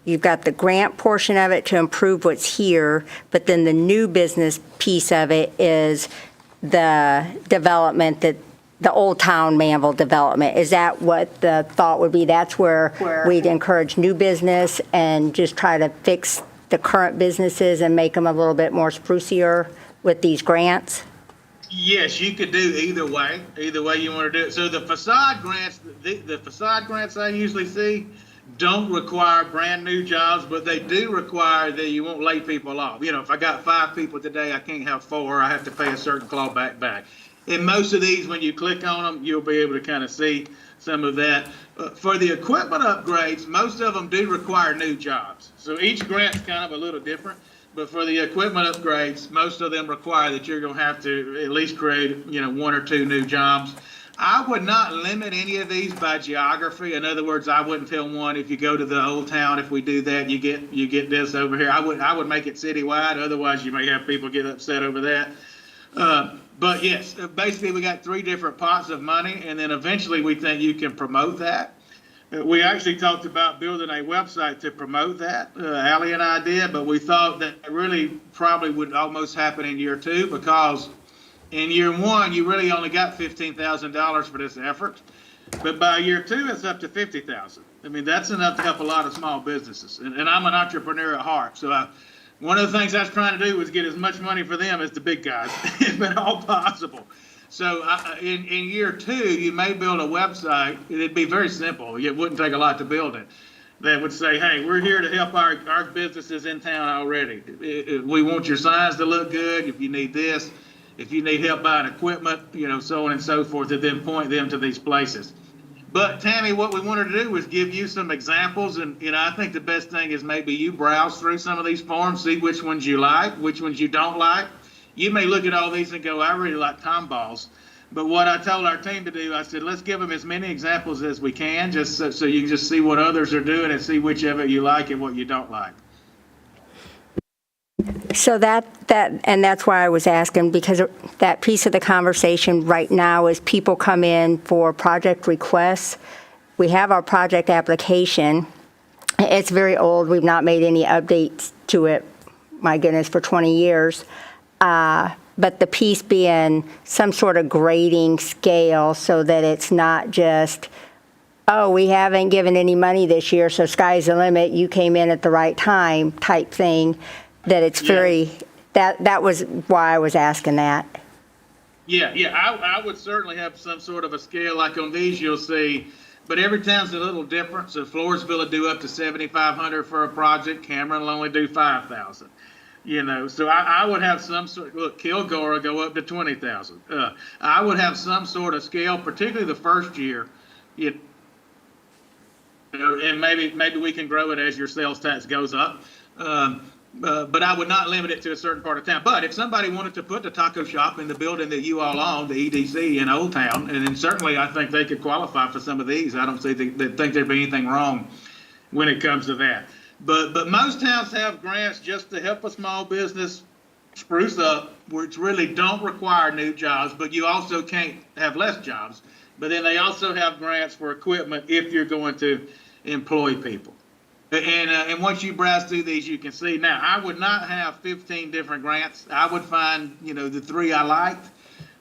you've got the grant portion of it to improve what's here, but then the new business piece of it is the development, that the Old Town Manvel development? Is that what the thought would be? That's where we'd encourage new business and just try to fix the current businesses and make them a little bit more sprucier with these grants? Yes, you could do either way you want to do it. So the facade grants, the facade grants I usually see don't require brand new jobs, but they do require that you won't lay people off. If I got 5 people today, I can't have 4. I have to pay a certain clawback back. In most of these, when you click on them, you'll be able to kind of see some of that. For the equipment upgrades, most of them do require new jobs. So each grant's kind of a little different. But for the equipment upgrades, most of them require that you're going to have to at least create, 1 or 2 new jobs. I would not limit any of these by geography. In other words, I wouldn't tell one, if you go to the Old Town, if we do that, you get this over here. I would make it citywide. Otherwise, you may have people get upset over that. But yes, basically we got 3 different pots of money, and then eventually we think you can promote that. We actually talked about building a website to promote that. Allie and I did, but we thought that really probably would almost happen in year 2, because in year 1, you really only got $15,000 for this effort. But by year 2, it's up to $50,000. I mean, that's enough to help a lot of small businesses. And I'm an entrepreneur at heart. So one of the things I was trying to do was get as much money for them as the big guys, if at all possible. So in year 2, you may build a website. It'd be very simple. It wouldn't take a lot to build it. That would say, hey, we're here to help our businesses in town already. We want your signs to look good. If you need this, if you need help buying equipment, so on and so forth, and then point them to these places. But Tammy, what we wanted to do was give you some examples, and I think the best thing is maybe you browse through some of these forms, see which ones you like, which ones you don't like. You may look at all these and go, I really like Tomballs. But what I told our team to do, I said, let's give them as many examples as we can, just so you can just see what others are doing and see which of it you like and what you don't like. So and that's why I was asking, because that piece of the conversation right now is people come in for project requests. We have our project application. It's very old. We've not made any updates to it, my goodness, for 20 years. But the piece being some sort of grading scale so that it's not just, oh, we haven't given any money this year, so sky's the limit, you came in at the right time type thing, that it's very, that was why I was asking that. Yeah, I would certainly have some sort of a scale. Like on these, you'll see, but every town's a little different. So Floresville will do up to $7,500 for a project. Cameron will only do $5,000. So I would have some sort. Look, Kilgore will go up to $20,000. I would have some sort of scale, particularly the first year. And maybe we can grow it as your sales tax goes up. But I would not limit it to a certain part of town. But if somebody wanted to put the taco shop in the building that you all own, the EDC in Old Town, and then certainly I think they could qualify for some of these. I don't think there'd be anything wrong when it comes to that. But most towns have grants just to help a small business spruce up, which really don't require new jobs, but you also can't have less jobs. But then they also have grants for equipment if you're going to employ people. And once you browse through these, you can see. Now, I would not have 15 different grants. I would find, the three I liked,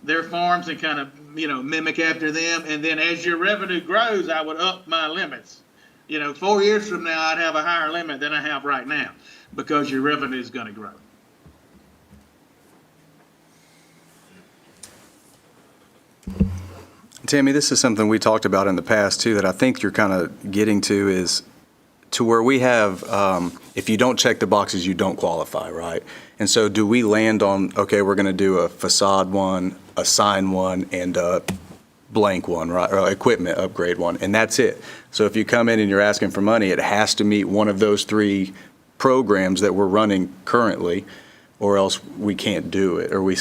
their farms, and kind of, mimic after them. And then as your revenue grows, I would up my limits. 4 years from now, I'd have a higher limit than I have right now because your revenue is going to grow. Tammy, this is something we talked about in the past too, that I think you're kind of getting to, is to where we have, if you don't check the boxes, you don't qualify, right? And so do we land on, okay, we're going to do a facade one, a sign one, and a blank one, right, or equipment upgrade one, and that's it. So if you come in and you're asking for money, it has to meet one of those three programs that we're running currently, or else we can't do it. Or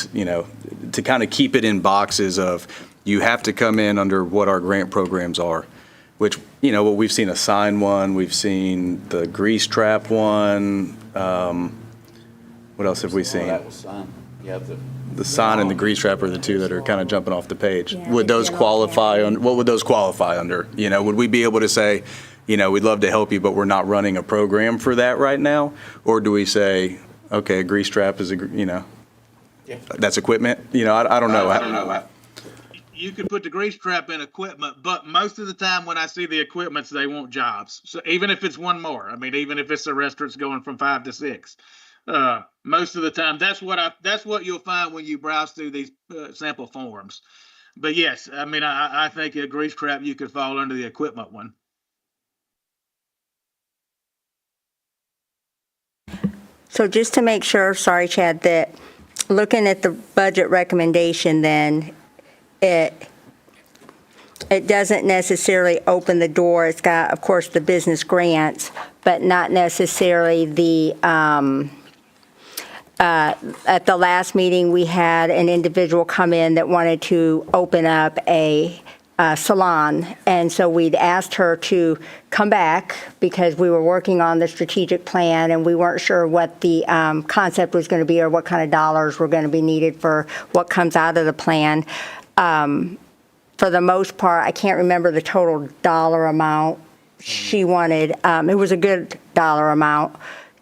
to kind of keep it in boxes of, you have to come in under what our grant programs are, which, what we've seen, a sign one, we've seen the grease trap one. What else have we seen? That was signed. Yeah, The sign and the grease trap are the two that are kind of jumping off the page. Yeah, Would those general qualify what would those qualify under? Would we be able to say, we'd love to help you, but we're not running a program for that right now? Or do we say, okay, a grease trap is that's equipment? I don't know. You could put the grease trap in equipment, but most of the time when I see the equipments, they want jobs. So even if it's one more, even if it's a restaurant's going from 5 to 6, most of the time, that's what you'll find when you browse through these sample forms. But yes, I think a grease trap, you could fall under the equipment one. So just to make sure, sorry, Chad, that looking at the budget recommendation, then it doesn't necessarily open the door. It's got, of course, the business grants, but not necessarily the, at the last meeting, we had an individual come in that wanted to open up a salon. And so we'd asked her to come back because we were working on the strategic plan and we weren't sure what the concept was going to be or what kind of dollars were going to be needed for what comes out of the plan. For the most part, I can't remember the total dollar amount she wanted. It was a good dollar amount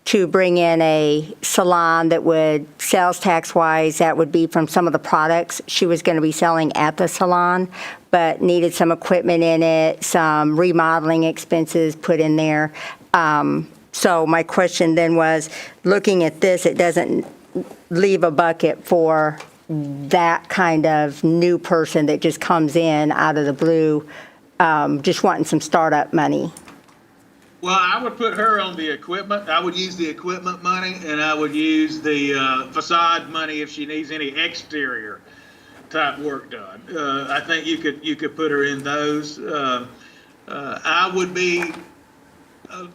to bring in a salon that would, sales tax-wise, that would be from some of the products she was going to be selling at the salon, but needed some equipment in it, some remodeling expenses put in there. So my question then was, looking at this, it doesn't leave a bucket for that kind of new person that just comes in out of the blue, just wanting some startup money. Well, I would put her on the equipment. I would use the equipment money, and I would use the facade money if she needs any exterior type work done. I think you could put her in those. I would be.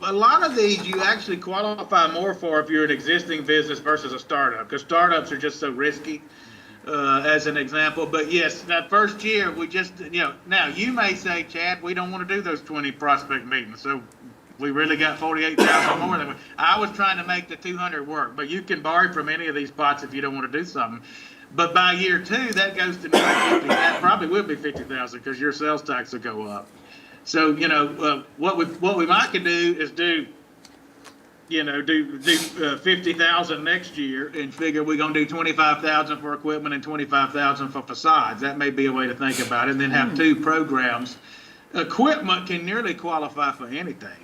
A lot of these you actually qualify more for if you're an existing business versus a startup, because startups are just so risky. As an example, but yes, that first year we just, now you may say, Chad, we don't want to do those 20 prospect meetings, so we really got 48,000 more than I was trying to make the 200 work, but you can borrow from any of these pots if you don't want to do something. But by year 2, that goes to nearly 50. That probably will be 50,000 because your sales tax will go up. So what we might could do is do 50,000 next year and figure we're going to do 25,000 for equipment and 25,000 for facades. That may be a way to think about it. And then have 2 programs. Equipment can nearly qualify for anything.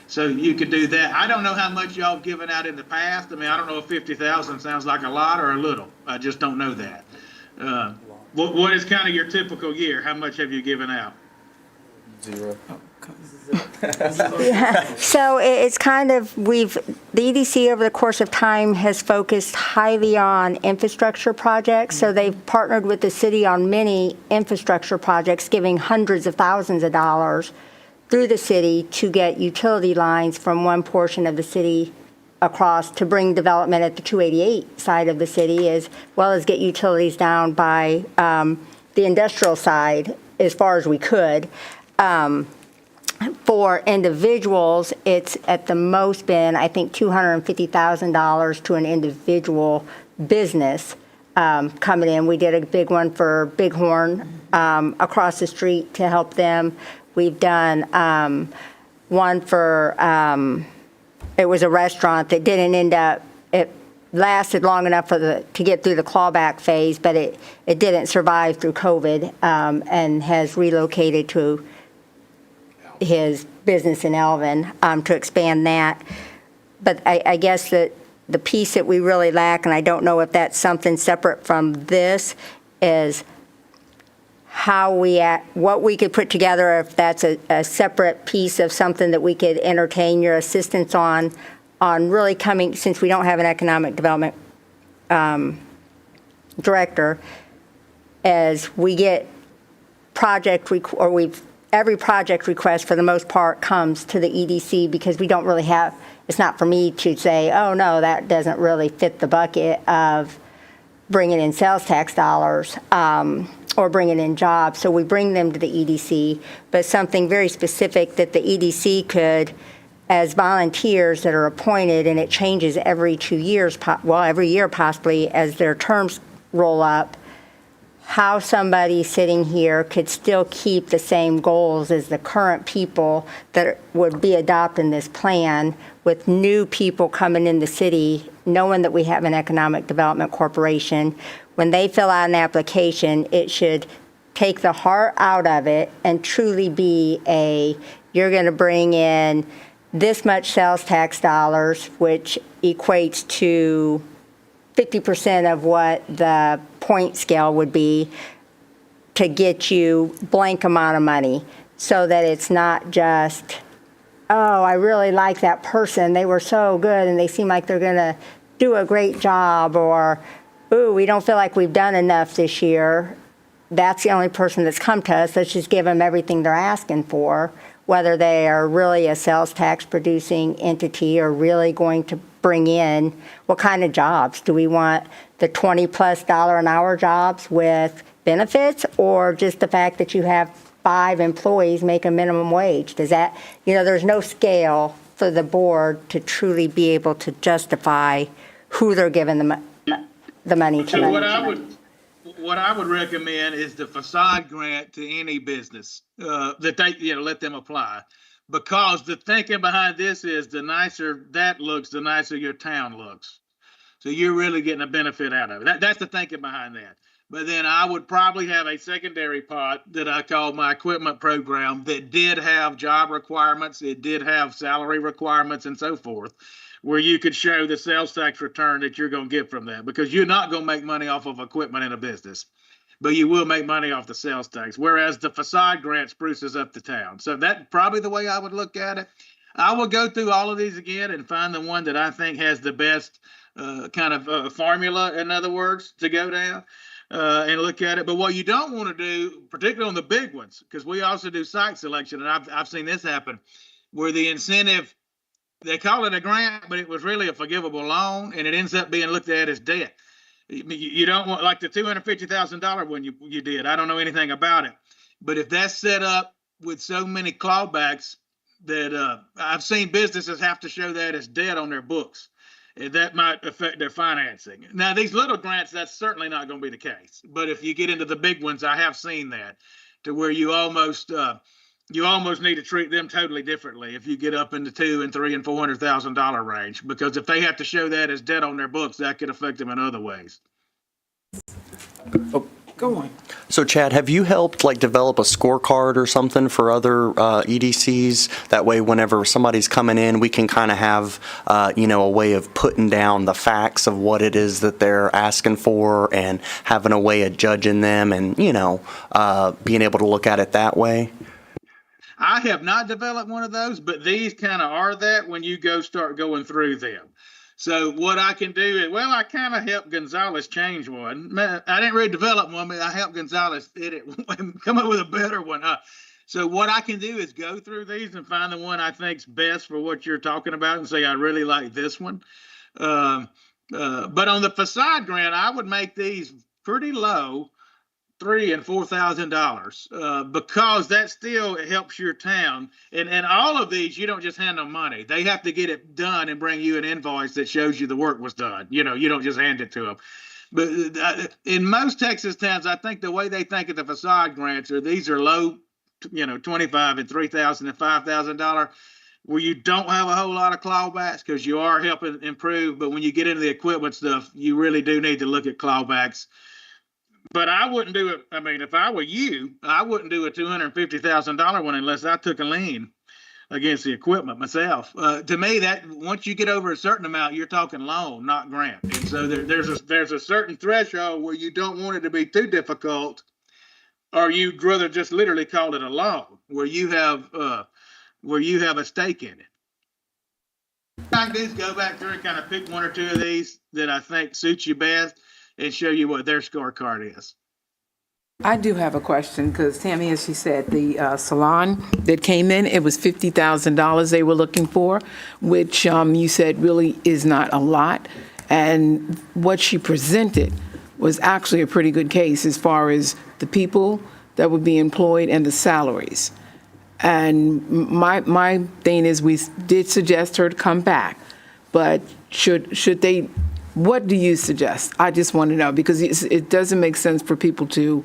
So you could do that. I don't know how much y'all have given out in the past. I don't know if 50,000 sounds like a lot or a little. I just don't know that. What is kind of your typical year? How much have you given out? 0. Yeah. So it's kind of, the EDC over the course of time has focused highly on infrastructure projects. So they've partnered with the city on many infrastructure projects, giving hundreds of thousands of dollars through the city to get utility lines from one portion of the city across to bring development at the 288 side of the city, as well as get utilities down by the industrial side as far as we could. For individuals, it's at the most been, I think, $250,000 to an individual business coming in. We did a big one for Bighorn across the street to help them. We've done one for, it was a restaurant that didn't end up, it lasted long enough to get through the clawback phase, but it didn't survive through COVID, and has relocated to his business in Elvin, to expand that. But I guess that the piece that we really lack, and I don't know if that's something separate from this, is what we could put together, if that's a separate piece of something that we could entertain your assistance on really coming, since we don't have an economic development director, as we get every project request for the most part comes to the EDC, because we don't really have, it's not for me to say, oh no, that doesn't really fit the bucket of bringing in sales tax dollars, or bringing in jobs. So we bring them to the EDC, but something very specific that the EDC could, as volunteers that are appointed, and it changes every 2 years, every year possibly, as their terms roll up, how somebody sitting here could still keep the same goals as the current people that would be adopting this plan, with new people coming in the city, knowing that we have an economic development corporation. When they fill out an application, it should take the heart out of it and truly be you're going to bring in this much sales tax dollars, which equates to 50% of what the point scale would be, to get you blank amount of money, so that it's not just, oh, I really like that person, they were so good and they seem like they're going to do a great job, or, ooh, we don't feel like we've done enough this year. That's the only person that's come to us. Let's just give them everything they're asking for, whether they are really a sales tax producing entity or really going to bring in what kind of jobs. Do we want the $20+ an hour jobs with benefits, or just the fact that you have 5 employees make a minimum wage? Does that, there's no scale for the board to truly be able to justify who they're giving the money to. So what I would recommend is the facade grant to any business, that they, let them apply. Because the thinking behind this is, the nicer that looks, the nicer your town looks. So you're really getting a benefit out of it. That's the thinking behind that. But then I would probably have a secondary pot that I call my equipment program, that did have job requirements, it did have salary requirements and so forth, where you could show the sales tax return that you're going to get from that, because you're not going to make money off of equipment in a business, but you will make money off the sales tax, whereas the facade grant spruces up the town. So that's probably the way I would look at it. I will go through all of these again and find the one that I think has the best formula, in other words, to go down and look at it. But what you don't want to do, particularly on the big ones, because we also do site selection, and I've seen this happen, where the incentive, they call it a grant, but it was really a forgivable loan, and it ends up being looked at as debt. You don't want, like the $250,000 one you did. I don't know anything about it, but if that's set up with so many clawbacks that I've seen businesses have to show that as debt on their books, and that might affect their financing. Now, these little grants, that's certainly not going to be the case. But if you get into the big ones, I have seen that, to where you almost need to treat them totally differently if you get up in the $200,000 and $300,000 and $400,000 range, because if they have to show that as debt on their books, that could affect them in other ways. Oh, go on. So Chad, have you helped develop a scorecard or something for other EDCs? That way, whenever somebody's coming in, we can kind of have, a way of putting down the facts of what it is that they're asking for, and having a way of judging them, and, being able to look at it that way? I have not developed one of those, but these kind of are that when you start going through them. So what I can do is, I kind of helped Gonzalez change one. I didn't really develop one, but I helped Gonzalez edit and come up with a better one. So what I can do is go through these and find the one I think's best for what you're talking about, and say, I really like this one. But on the facade grant, I would make these pretty low, $3,000 and $4,000, because that still helps your town. And all of these, you don't just hand them money. They have to get it done and bring you an invoice that shows you the work was done. You don't just hand it to them. But in most Texas towns, I think the way they think of the facade grants are, these are low, $25,000 and $3,000 and $5,000. where you don't have a whole lot of clawbacks because you are helping improve. But when you get into the equipment stuff, you really do need to look at clawbacks. But I wouldn't do it. I mean, if I were you, I wouldn't do a $250,000 one unless I took a lien against the equipment myself. To me, that once you get over a certain amount, you're talking loan, not grant. And so there's a certain threshold where you don't want it to be too difficult, or you'd rather just literally call it a loan where you have a stake in it. I can do is go back through and kind of pick one or two of these that I think suits you best and show you what their scorecard is. I do have a question, because Tammy, as she said, the salon that came in, it was $50,000 they were looking for, which you said really is not a lot. And what she presented was actually a pretty good case as far as the people that would be employed and the salaries. And my thing is, we did suggest her to come back, but should they, what do you suggest? I just want to know, because it doesn't make sense for people to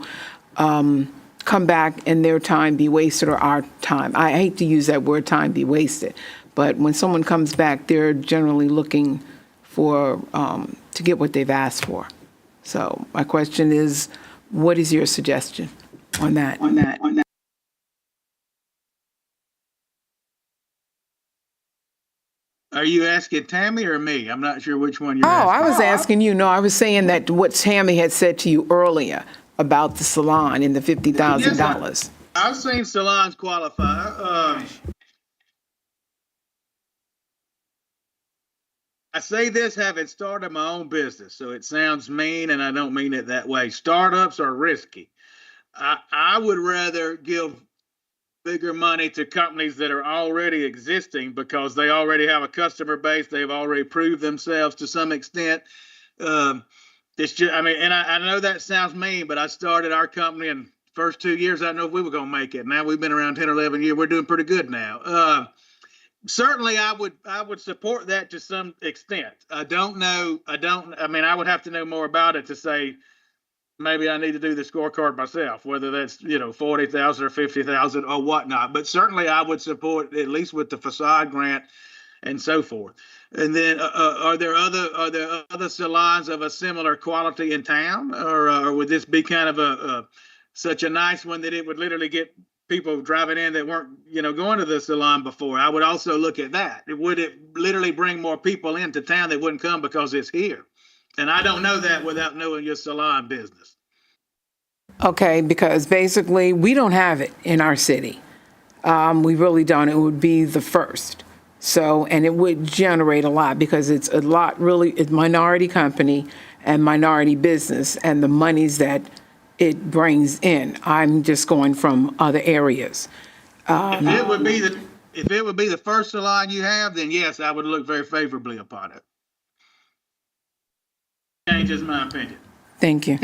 come back and their time be wasted, or our time. I hate to use that word, time be wasted, but when someone comes back, they're generally looking for, to get what they've asked for. So my question is, what is your suggestion on that? Are you asking Tammy or me? I'm not sure which one you're Oh, asking. I was asking you. No, I was saying that what Tammy had said to you earlier about the salon and the $50,000. I've seen salons qualify. I say this having started my own business, so it sounds mean, and I don't mean it that way. Startups are risky. I would rather give bigger money to companies that are already existing because they already have a customer base. They've already proved themselves to some extent. It's just, I mean, and I know that sounds mean, but I started our company in the first 2 years. I don't know if we were going to make it. Now we've been around 10 or 11 years. We're doing pretty good now. Certainly I would support that to some extent. I mean, I would have to know more about it to say, maybe I need to do the scorecard myself, whether that's, 40,000 or 50,000 or whatnot. But certainly I would support, at least with the facade grant and so forth. And then are there other salons of a similar quality in town, or would this be kind of such a nice one that it would literally get people driving in that weren't, going to the salon before? I would also look at that. Would it literally bring more people into town that wouldn't come because it's here? And I don't know that without knowing your salon business. Okay, because basically we don't have it in our city. We really don't. It would be the first. So, and it would generate a lot because it's a lot really, it's minority company and minority business and the monies that it brings in. I'm just going from other areas. If it would be the first salon you have, then yes, I would look very favorably upon it. Changes my opinion. Thank you.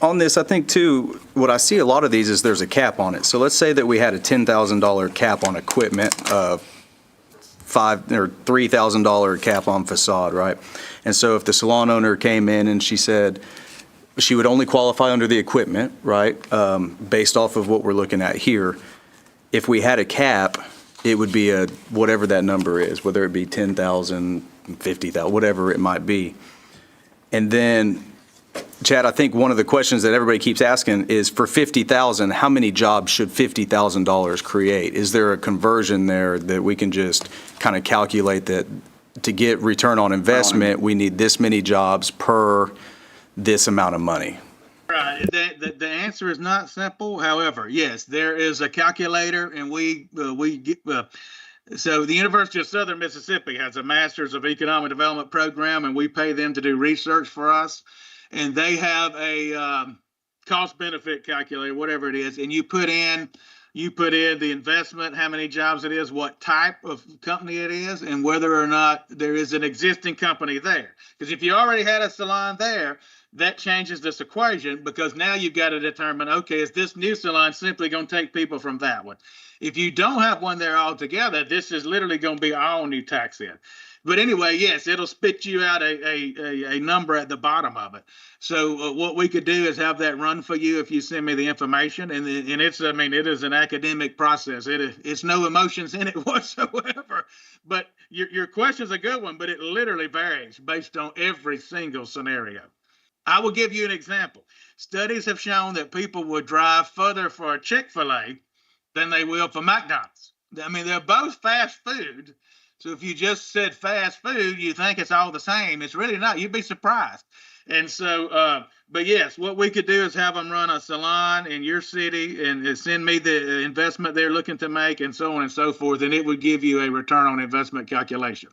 On this, I think too, what I see a lot of these is there's a cap on it. So let's say that we had a $10,000 cap on equipment, $5,000 or $3,000 cap on facade, right? And so if the salon owner came in and she said she would only qualify under the equipment, right? Based off of what we're looking at here, if we had a cap, it would be whatever that number is, whether it be 10,000, 50,000, whatever it might be. And then, Chad, I think one of the questions that everybody keeps asking is, for 50,000, how many jobs should $50,000 create? Is there a conversion there that we can just kind of calculate that to get return on investment, we need this many jobs per this amount of money? Right. The answer is not simple. However, yes, there is a calculator, and so the University of Southern Mississippi has a Masters of Economic Development program, and we pay them to do research for us. And they have a cost benefit calculator, whatever it is, and you put in the investment, how many jobs it is, what type of company it is, and whether or not there is an existing company there. Because if you already had a salon there, that changes this equation, because now you've got to determine, okay, is this new salon simply going to take people from that one? If you don't have one there altogether, this is literally going to be all new tax in. But anyway, yes, it'll spit you out a number at the bottom of it. So what we could do is have that run for you if you send me the information. And it's, I mean, it is an academic process. It's no emotions in it whatsoever. But your question's a good one, but it literally varies based on every single scenario. I will give you an example. Studies have shown that people would drive further for a Chick-fil-A than they will for McDonald's. I mean, they're both fast food. So if you just said fast food, you think it's all the same. It's really not. You'd be surprised. And so, but yes, what we could do is have them run a salon in your city and send me the investment they're looking to make and so on and so forth. And it would give you a return on investment calculation.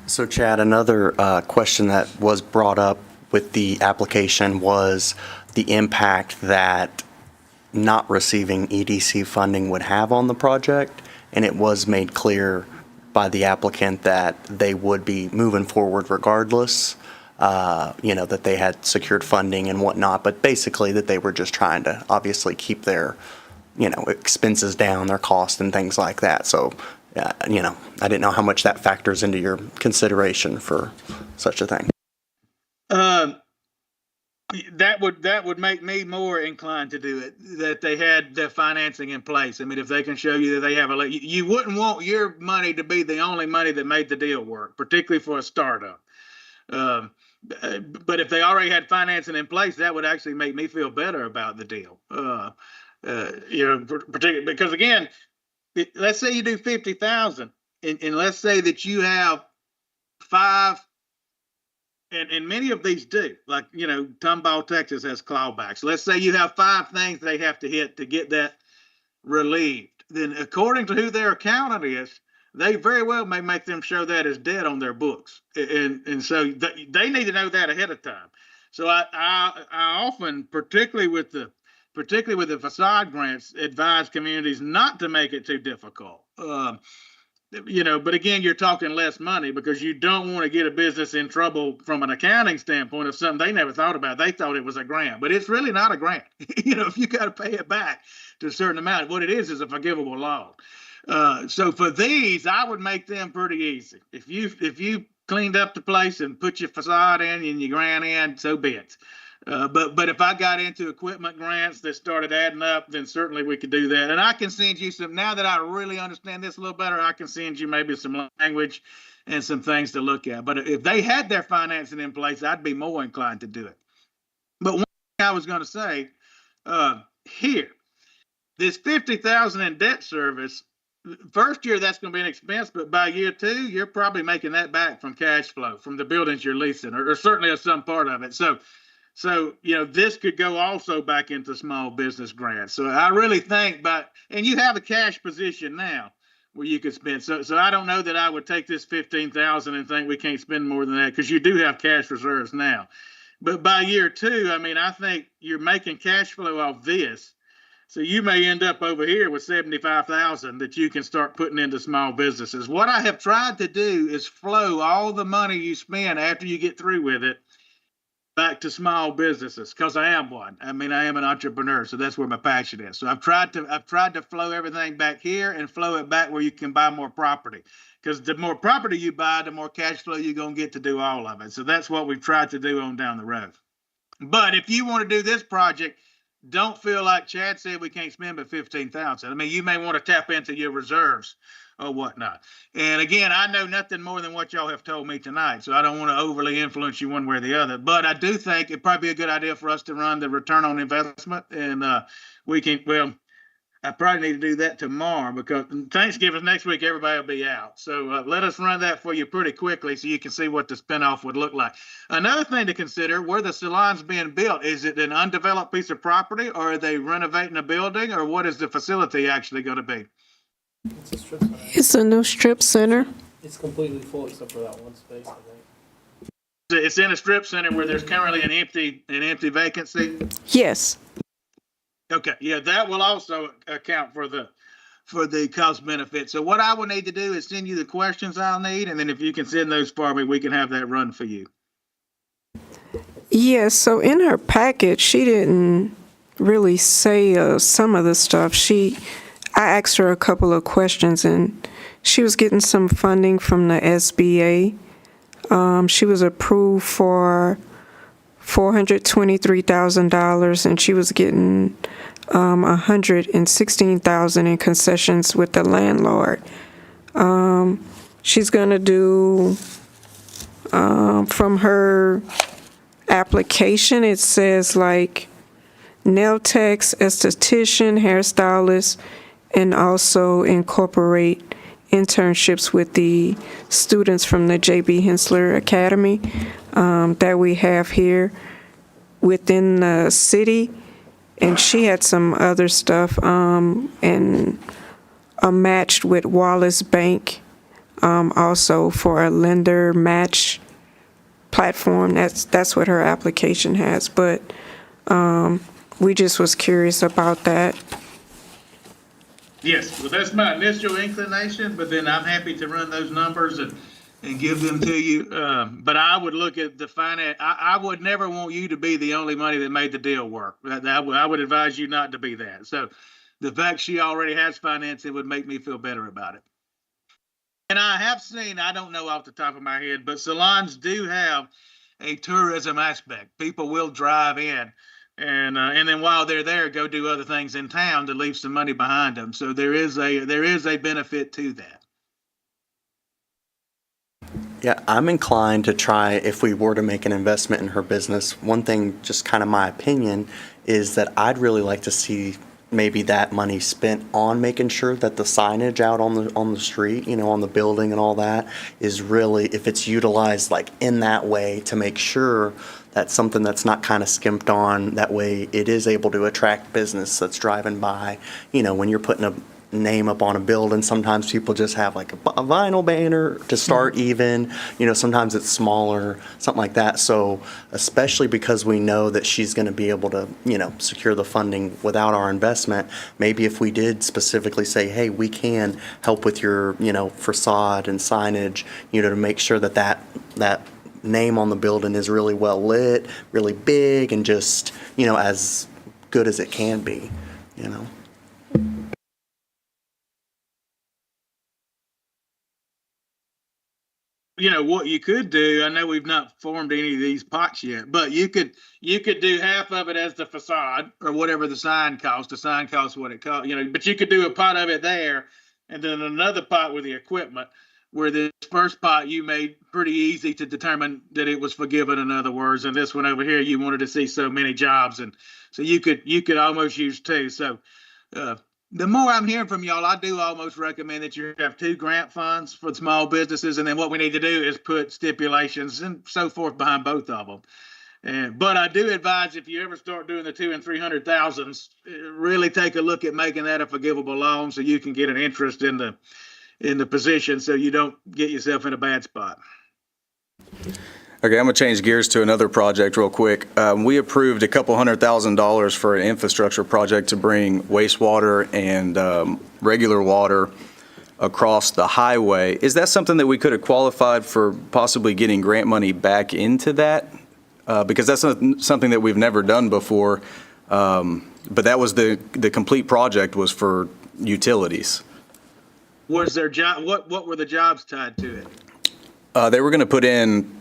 So Chad, another question that was brought up with the application was the impact that not receiving EDC funding would have on the project. And it was made clear by the applicant that they would be moving forward regardless, that they had secured funding and whatnot, but basically that they were just trying to obviously keep their, expenses down, their costs and things like that. So, I didn't know how much that factors into your consideration for such a thing. That would make me more inclined to do it, that they had their financing in place. I mean, if they can show you that they have you wouldn't want your money to be the only money that made the deal work, particularly for a startup. But if they already had financing in place, that would actually make me feel better about the deal. Particularly because, again, let's say you do 50,000, and let's say that you have 5. And many of these do, like, Tomball, Texas has clawbacks. Let's say you have 5 things they have to hit to get that relieved. Then according to who their accountant is, they very well may make them show that as debt on their books. And so they need to know that ahead of time. So I often, particularly with the facade grants, advise communities not to make it too difficult. But again, you're talking less money because you don't want to get a business in trouble from an accounting standpoint of something they never thought about. They thought it was a grant, but it's really not a grant. If you got to pay it back to a certain amount, what it is a forgivable loan. So for these, I would make them pretty easy. If you cleaned up the place and put your facade in and your grant in, so be it. But if I got into equipment grants that started adding up, then certainly we could do that. And I can send you some, now that I really understand this a little better, I can send you maybe some language and some things to look at. But if they had their financing in place, I'd be more inclined to do it. But one thing I was going to say here, this 50,000 in debt service, first year that's going to be an expense, but by year 2, you're probably making that back from cash flow from the buildings you're leasing, or certainly some part of it. So, this could go also back into small business grants. So I really think and you have a cash position now where you could spend. So I don't know that I would take this 15,000 and think we can't spend more than that, because you do have cash reserves now. But by year 2, I think you're making cash flow off this. So you may end up over here with 75,000 that you can start putting into small businesses. What I have tried to do is flow all the money you spend after you get through with it back to small businesses, because I am one. I am an entrepreneur, so that's where my passion is. So I've tried to flow everything back here and flow it back where you can buy more property, because the more property you buy, the more cash flow you're going to get to do all of it. So that's what we've tried to do on down the road. But if you want to do this project, don't feel like Chad said we can't spend but 15,000. You may want to tap into your reserves or whatnot. And again, I know nothing more than what y'all have told me tonight, so I don't want to overly influence you one way or the other. But I do think it'd probably be a good idea for us to run the return on investment, and I probably need to do that tomorrow, because Thanksgiving next week, everybody will be out. So let us run that for you pretty quickly so you can see what the spinoff would look like. Another thing to consider, where the salon's being built, is it an undeveloped piece of property, or are they renovating a building, or what is the facility actually going to be? It's a strip center. It's a new strip center. It's completely full except for that one space, I think. It's in a strip center where there's currently an empty vacancy? Yes. Okay, yeah, that will also account for the cost benefit. So what I will need to do is send you the questions I'll need, and then if you can send those for me, we can have that run for you. Yes, so in her packet, she didn't really say some of the stuff. I asked her a couple of questions, and she was getting some funding from the SBA. She was approved for $423,000, and she was getting $116,000 in concessions with the landlord. She's gonna do from her application, it says like nail techs, esthetician, hairstylist, and also incorporate internships with the students from the J.B. Hensler Academy that we have here within the city. And she had some other stuff and matched with Wallace Bank also for a lender match platform. That's what her application has, but we just was curious about that. Yes, well, that's my initial inclination, but then I'm happy to run those numbers and give them to you. But I would look at the finance. I would never want you to be the only money that made the deal work. I would advise you not to be that. So the fact she already has financing would make me feel better about it. And I have seen, I don't know off the top of my head, but salons do have a tourism aspect. People will drive in and then while they're there, go do other things in town to leave some money behind them. So there is a benefit to that. Yeah, I'm inclined to try, if we were to make an investment in her business, one thing, just kind of my opinion, is that I'd really like to see maybe that money spent on making sure that the signage out on the street, on the building and all that is really, if it's utilized like in that way to make sure that's something that's not kind of skimped on, that way it is able to attract business that's driving by. When you're putting a name up on a building, sometimes people just have like a vinyl banner to start even, sometimes it's smaller, something like that. So especially because we know that she's going to be able to, secure the funding without our investment, maybe if we did specifically say, hey, we can help with your, facade and signage, to make sure that name on the building is really well lit, really big, and just, as good as it can be, What you could do, I know we've not formed any of these pots yet, but you could do half of it as the facade or whatever the sign costs. The sign costs what it costs, but you could do a pot of it there and then another pot with the equipment, where this first pot you made pretty easy to determine that it was forgiven, in other words, and this one over here you wanted to see so many jobs, and so you could almost use two. So the more I'm hearing from y'all, I do almost recommend that you have 2 grant funds for small businesses. And then what we need to do is put stipulations and so forth behind both of them. But I do advise, if you ever start doing the 200,000 and 300,000s, really take a look at making that a forgivable loan so you can get an interest in the position so you don't get yourself in a bad spot. Okay, I'm going to change gears to another project real quick. We approved a couple $100,000 for an infrastructure project to bring wastewater and regular water across the highway. Is that something that we could have qualified for possibly getting grant money back into that? Because that's something that we've never done before. But that was the complete project was for utilities. Was there what were the jobs tied to it? They were going to put in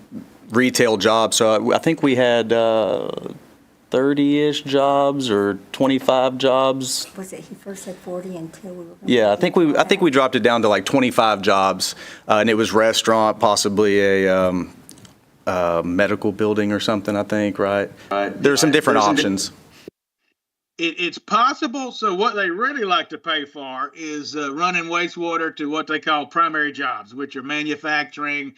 retail jobs. So I think we had 30-ish jobs or 25 jobs. Was it, he first said 40 until we were going to... Yeah, I think we dropped it down to like 25 jobs, and it was restaurant, possibly a medical building or something, I think, right? There's some different options. It's possible. So what they really like to pay for is running wastewater to what they call primary jobs, which are manufacturing,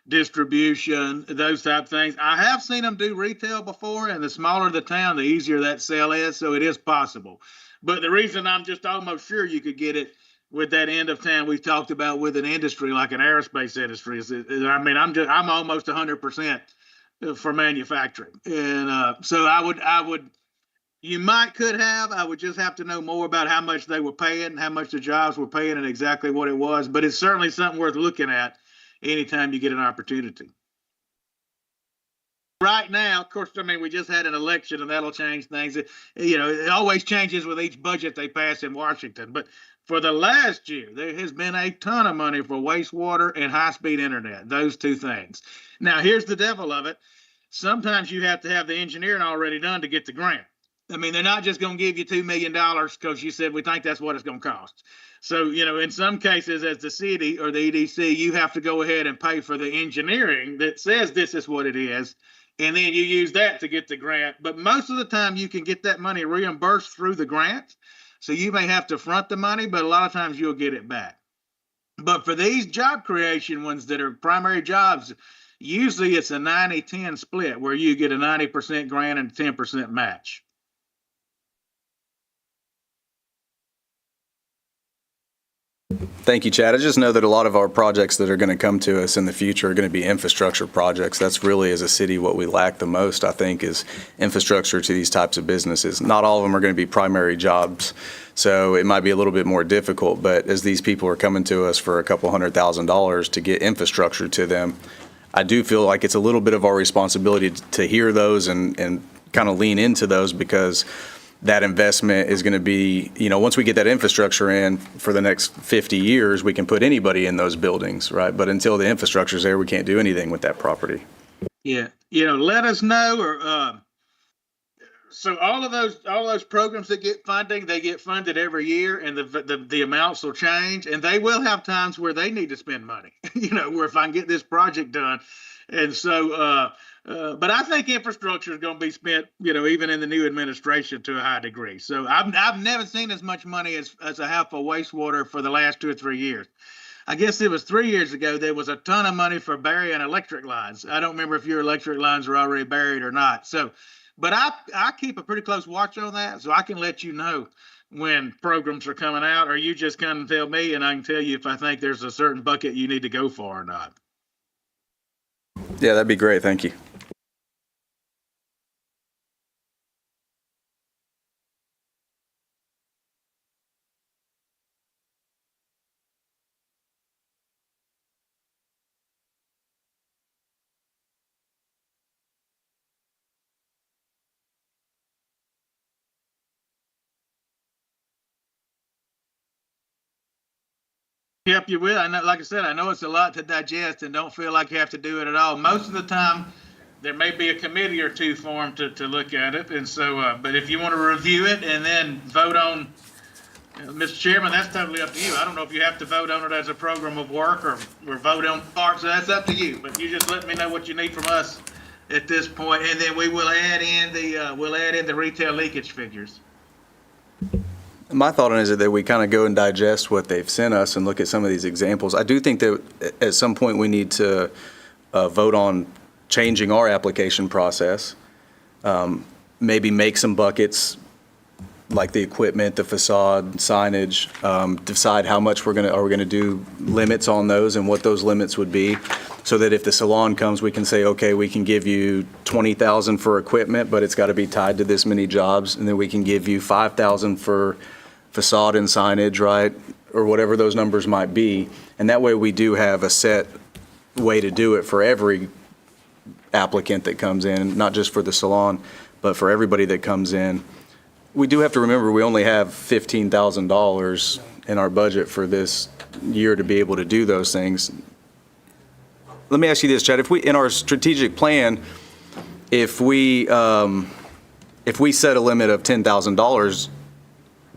distribution, those type of things. I have seen them do retail before, and the smaller the town, the easier that sell is. So it is possible. But the reason I'm just almost sure you could get it with that end of town we've talked about with an industry like an aerospace industry is I'm almost 100% for manufacturing. And so I would, you could have, I would just have to know more about how much they were paying, how much the jobs were paying, and exactly what it was. But it's certainly something worth looking at anytime you get an opportunity. right now, of course, I mean, we just had an election and that'll change things. It always changes with each budget they pass in Washington. But for the last year, there has been a ton of money for wastewater and high-speed internet, those two things. Now, here's the devil of it. Sometimes you have to have the engineering already done to get the grant. I mean, they're not just going to give you $2 million because you said we think that's what it's going to cost. So, in some cases, as the city or the EDC, you have to go ahead and pay for the engineering that says this is what it is. And then you use that to get the grant. But most of the time, you can get that money reimbursed through the grant. So you may have to front the money, but a lot of times you'll get it back. But for these job creation ones that are primary jobs, usually it's a 90-10 split where you get a 90% grant and a 10% match. Thank you, Chad. I just know that a lot of our projects that are going to come to us in the future are going to be infrastructure projects. That's really, as a city, what we lack the most, I think, is infrastructure to these types of businesses. Not all of them are going to be primary jobs, so it might be a little bit more difficult. But as these people are coming to us for a couple $100,000 to get infrastructure to them, I do feel like it's a little bit of our responsibility to hear those and kind of lean into those, because that investment is going to be, once we get that infrastructure in for the next 50 years, we can put anybody in those buildings, right? But until the infrastructure's there, we can't do anything with that property. Yeah, let us know. Or so all of those programs that get funding, they get funded every year, and the amounts will change, and they will have times where they need to spend money. Where if I can get this project done, and so. But I think infrastructure is going to be spent, even in the new administration to a high degree. So I've never seen as much money as I have for wastewater for the last 2 or 3 years. I guess it was 3 years ago, there was a ton of money for burying electric lines. I don't remember if your electric lines are already buried or not. So, but I keep a pretty close watch on that, so I can let you know when programs are coming out, or you just come and tell me, and I can tell you if I think there's a certain bucket you need to go for or not. Yeah, that'd be great. Thank you. Help you with. I know, like I said, I know it's a lot to digest, and don't feel like you have to do it at all. Most of the time, there may be a committee or two formed to look at it, and so. But if you want to review it and then vote on, Mr. Chairman, that's totally up to you. I don't know if you have to vote on it as a program of work or vote on parts. So that's up to you. But you just let me know what you need from us at this point, and then we will add in the retail leakage figures. My thought on it is that we kind of go and digest what they've sent us and look at some of these examples. I do think that at some point we need to vote on changing our application process. Maybe make some buckets, like the equipment, the facade, signage, decide how much are we gonna do limits on those and what those limits would be, so that if the salon comes, we can say, okay, we can give you $20,000 for equipment, but it's got to be tied to this many jobs, and then we can give you $5,000 for facade and signage, right, or whatever those numbers might be. And that way we do have a set way to do it for every applicant that comes in, not just for the salon, but for everybody that comes in. We do have to remember we only have $15,000 in our budget for this year to be able to do those things. Let me ask you this, Chad, if we, in our strategic plan, if we set a limit of $10,000,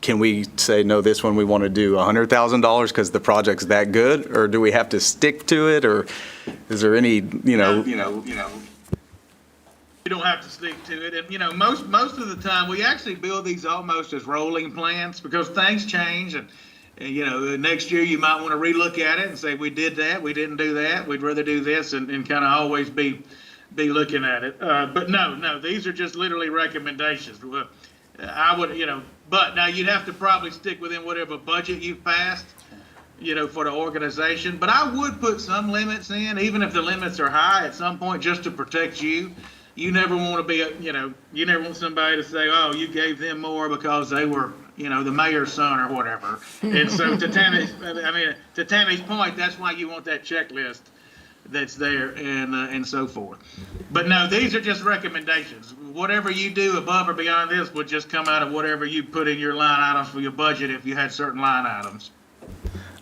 can we say, no, this one we want to do $100,000 because the project's that good? Or do we have to stick to it? Or is there any, You don't have to stick to it. And, most of the time, we actually build these almost as rolling plans because things change. And next year you might want to relook at it and say, we did that, we didn't do that, we'd rather do this, and kind of always be looking at it. But no, these are just literally recommendations. I would, but now you'd have to probably stick within whatever budget you've passed, for the organization. But I would put some limits in, even if the limits are high at some point, just to protect you. You never want to be, you never want somebody to say, oh, you gave them more because they were, the mayor's son or whatever. And so to Tammy's point, that's why you want that checklist that's there and so forth. But no, these are just recommendations. Whatever you do above or beyond this would just come out of whatever you put in your line items for your budget if you had certain line items.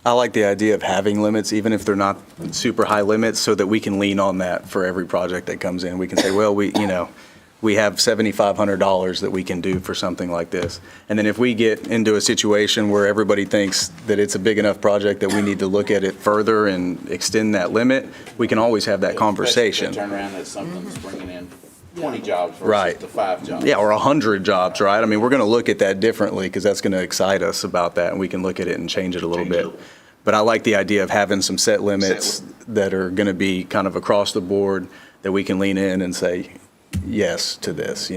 I like the idea of having limits, even if they're not super high limits, so that we can lean on that for every project that comes in. We can say, well, we have $7,500 that we can do for something like this. And then if we get into a situation where everybody thinks that it's a big enough project that we need to look at it further and extend that limit, we can always have that conversation. Turn around that something's bringing in 20 jobs Right. versus the 5 jobs. Yeah, or 100 jobs, right? I mean, we're going to look at that differently because that's going to excite us about that, and we can look at it and change it a little bit. But I like the idea of having some set limits that are going to be kind of across the board that we can lean in and say yes to this,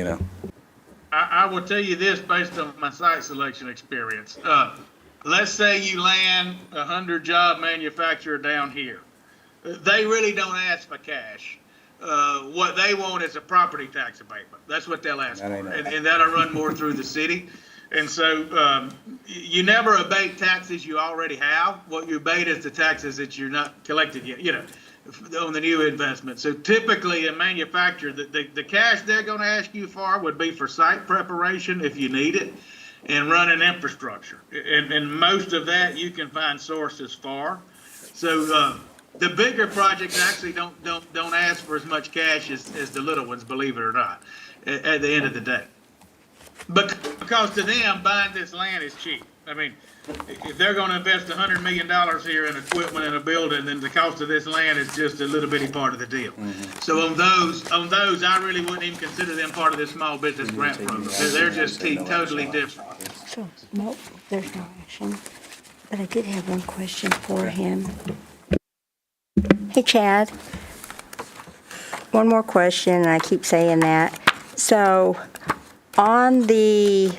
I will tell you this based on my site selection experience. Let's say you land a 100-job manufacturer down here. They really don't ask for cash. What they want is a property tax abatement. That's what they'll ask for, and that'll run more through the city. And so you never abate taxes you already have. What you abate is the taxes that you're not collected yet, on the new investment. So typically in manufacture, the cash they're going to ask you for would be for site preparation if you need it, and running infrastructure. And most of that you can find sources for. So the bigger projects actually don't ask for as much cash as the little ones, believe it or not, at the end of the day. But because to them, buying this land is cheap. I mean, if they're going to invest $100 million here in equipment and a building, then the cost of this land is just a little bitty part of the deal. So on those, I really wouldn't even consider them part of this small business grant program. They're just totally different. So, no, there's no action. But I did have one question for him. Hey, Chad. One more question, and I keep saying that. So, on the,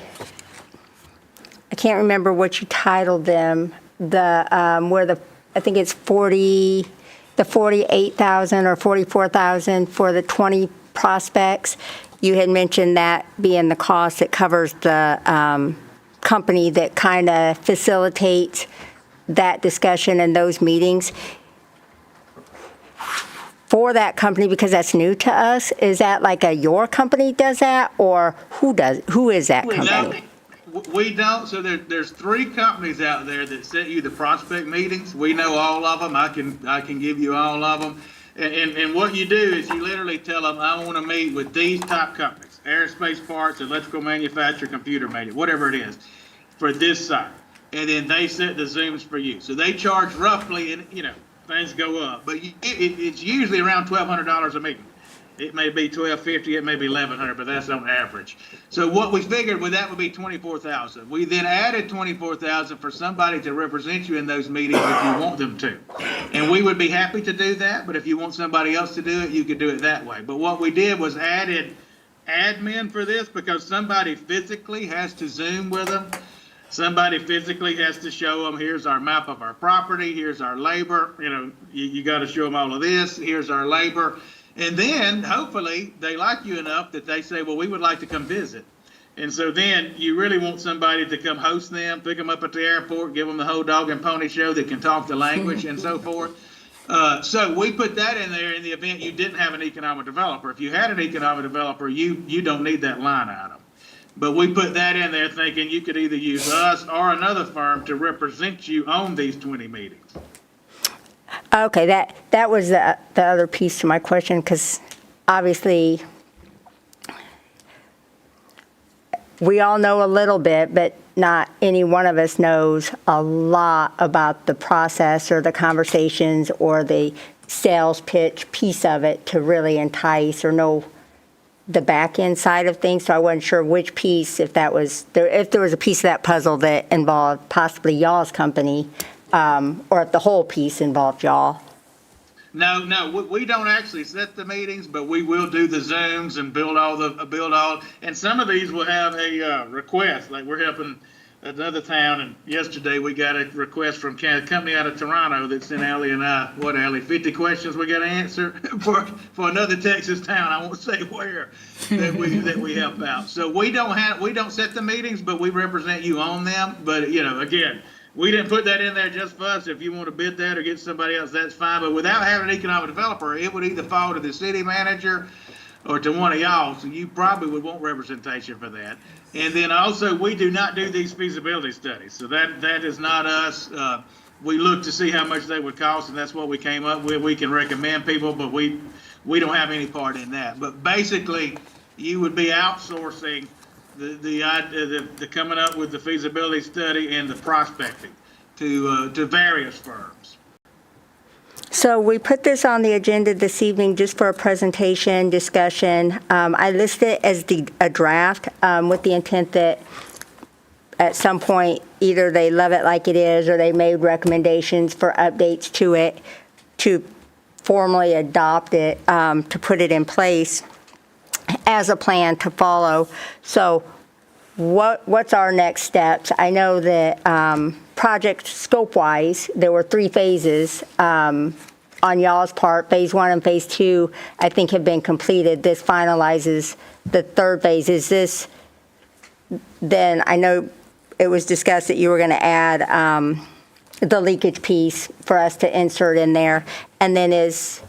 I can't remember what you titled them, where I think it's 48,000 or 44,000 for the 20 prospects. You had mentioned that being the cost that covers the company that kind of facilitates that discussion and those meetings. For that company, because that's new to us, is that like your company does that, or who is that company? We don't. So there's 3 companies out there that set you the prospect meetings. We know all of them. I can give you all of them. And what you do is you literally tell them, I want to meet with these top companies: aerospace parts, electrical manufacturer, computer manufacturer, whatever it is, for this site. And then they set the Zooms for you. So they charge roughly, and things go up, but it's usually around $1,200 a meeting. It may be $1,250, it may be $1,100, but that's on average. So what we figured that would be $24,000. We then added $24,000 for somebody to represent you in those meetings if you want them to, and we would be happy to do that. But if you want somebody else to do it, you could do it that way. But what we did was added admin for this because somebody physically has to Zoom with them. Somebody physically has to show them, here's our map of our property, here's our labor, you got to show them all of this, here's our labor. And then hopefully they like you enough that they say, well, we would like to come visit. And so then you really want somebody to come host them, pick them up at the airport, give them the whole dog and pony show that can talk the language and so forth. So we put that in there in the event you didn't have an economic developer. If you had an economic developer, you don't need that line item. But we put that in there thinking you could either use us or another firm to represent you on these 20 meetings. Okay, that was the other piece to my question, because obviously we all know a little bit, but not any one of us knows a lot about the process or the conversations or the sales pitch piece of it to really entice or know the back end side of things. So I wasn't sure which piece, if there was a piece of that puzzle that involved possibly y'all's company, or if the whole piece involved y'all. No, we don't actually set the meetings, but we will do the Zooms and build all. And some of these will have a request. Like we're helping another town, and yesterday we got a request from a company out of Toronto that sent Allie and I, 50 questions we got to answer for another Texas town. I won't say where that we help out. So we don't set the meetings, but we represent you on them. But again, we didn't put that in there just for us. If you want to bid that or get somebody else, that's fine. But without having an economic developer, it would either fall to the city manager or to one of y'all. So you probably would want representation for that. And then also, we do not do these feasibility studies. So that is not us. We look to see how much they would cost, and that's what we came up with. We can recommend people, but we don't have any part in that. But basically, you would be outsourcing the coming up with the feasibility study and the prospecting to various firms. So we put this on the agenda this evening just for a presentation, discussion. I list it as a draft with the intent that at some point, either they love it like it is or they made recommendations for updates to it to formally adopt it, to put it in place as a plan to follow. So what's our next steps? I know that project scope-wise, there were 3 phases on y'all's part. Phase 1 and Phase 2, I think, have been completed. This finalizes the 3rd phase. Is this, then I know it was discussed that you were going to add the leakage piece for us to insert in there. And then is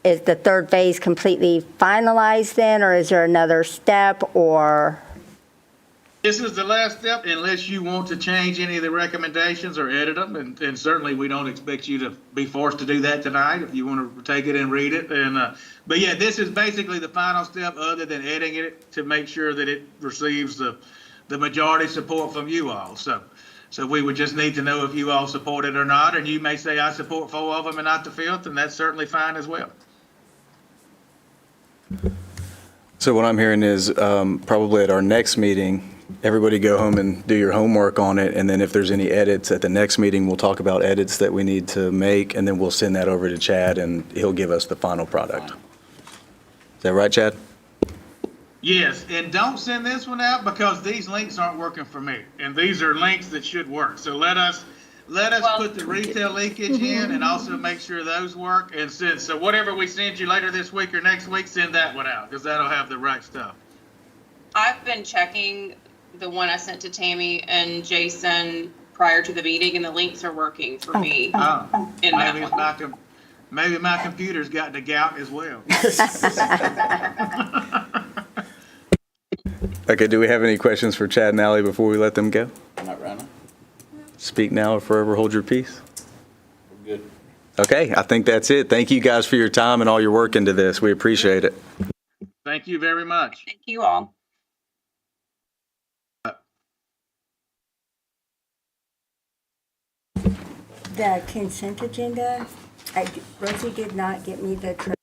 the 3rd phase completely finalized then, or is there another step, or? This is the last step unless you want to change any of the recommendations or edit them. And certainly we don't expect you to be forced to do that tonight if you want to take it and read it. But yeah, this is basically the final step other than editing it to make sure that it receives the majority support from you all. So we would just need to know if you all support it or not. And you may say, I support 4 of them and not the 5th, and that's certainly fine as well. So what I'm hearing is probably at our next meeting, everybody go home and do your homework on it, and then if there's any edits at the next meeting, we'll talk about edits that we need to make, and then we'll send that over to Chad, and he'll give us the final product. Is that right, Chad? Yes, and don't send this one out because these links aren't working for me, and these are links that should work. So let us put the retail leakage in and also make sure those work. And so whatever we send you later this week or next week, send that one out because that'll have the right stuff. I've been checking the one I sent to Tammy and Jason prior to the meeting, and the links are working for me. In that one. Maybe my computer's got the gout as well. Okay, do we have any questions for Chad and Ally before we let them go? Not right now. Speak now or forever hold your peace. We're good. Okay, I think that's it. Thank you guys for your time and all your work into this. We appreciate it. Thank you very much. Thank you all. The consent agenda, Rosie did not get me the.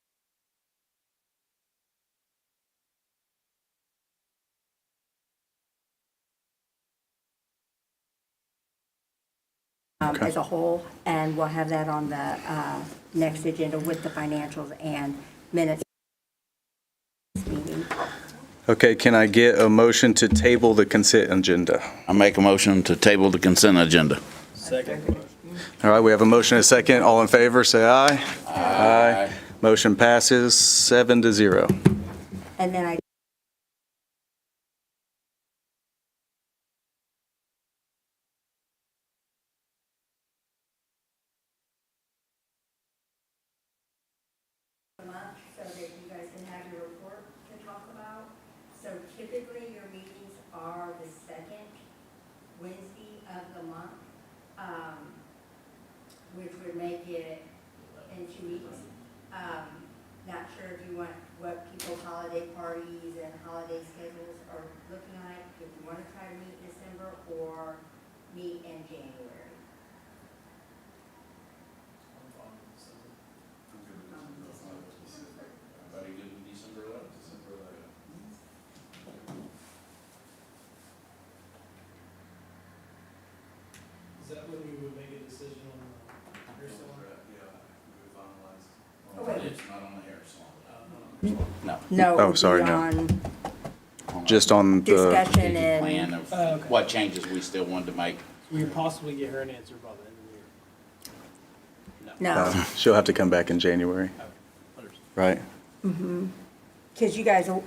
As a whole, and we'll have that on the next agenda with the financials and minutes meeting. Okay, can I get a motion to table the consent agenda? I make a motion to table the consent agenda. Second. All right, we have a motion and a second. All in favor, say aye. Aye. Motion passes 7-0. And then I so that you guys can have your report to talk about. So typically, your meetings are the 2nd Wednesday of the month, which would make it in 2 weeks. Not sure if you want what people's holiday parties and holiday schedules are looking like, if you want to try to meet in December or meet in January. Everybody good with December 11th? December 11th. Is that when we would make a decision on your salon? Yeah, we finalized. Okay. It's not on the hair salon. No. No. Oh, sorry, no. beyond Just on the, Discussion and. Plan of Okay. what changes we still wanted to make. We could possibly get her an answer by the end of the year. No. she'll have to come back in January, Understood. right? Because you guys, you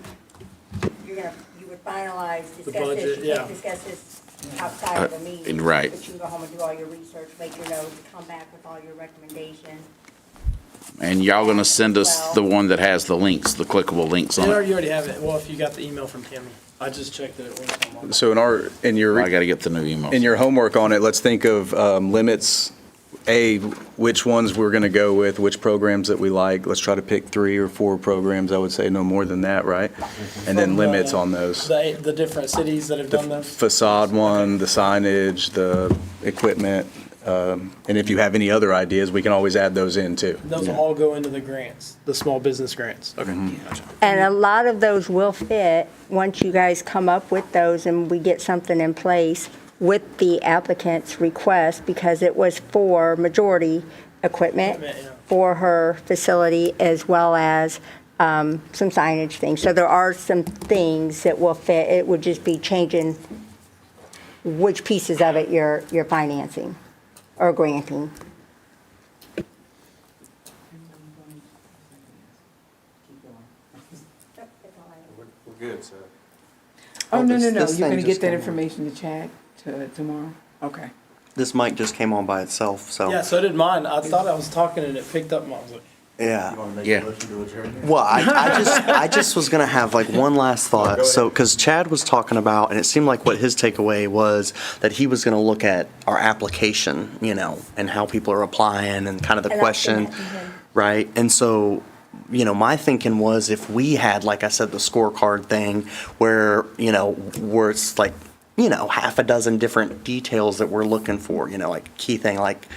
would finalize, discuss this, budget, you yeah. can't discuss this outside of the meeting. right. But you can go home and do all your research, make your notes, come back with all your recommendations. And y'all gonna send us the one that has the links, the clickable links on You it? already have it. Well, if you got the email from Tammy, I just checked that it was. So in your I gotta get the new email. in your homework on it, let's think of limits. Which ones we're going to go with, which programs that we like. Let's try to pick 3 or 4 programs. I would say no more than that, right? And then From, limits on those. The different cities that have done those. Facade one, the signage, the equipment. And if you have any other ideas, we can always add those in too. Those will all go into the grants, the small business grants. Okay. Gotcha. And a lot of those will fit once you guys come up with those and we get something in place with the applicant's request, because it was for majority equipment Equipment, yeah. for her facility as well as some signage things. So there are some things that will fit. It would just be changing which pieces of it you're financing or granting. We're good, so. Oh, no, this you're thing gonna just get that came on. information to Chad tomorrow? Okay. This mic just came on by itself, so. Yeah, so did mine. I thought I was talking and it picked up. I was like, Yeah. Yeah. Well, I just was gonna have like one last thought. So, because Chad was talking about, and it seemed like what his takeaway was that he was gonna look at our application, and how people are applying and kind of the And I've seen question, that, mhm. right? And so, my thinking was if we had, like I said, the scorecard thing where, where it's like, half a dozen different details that we're looking for, like key thing, like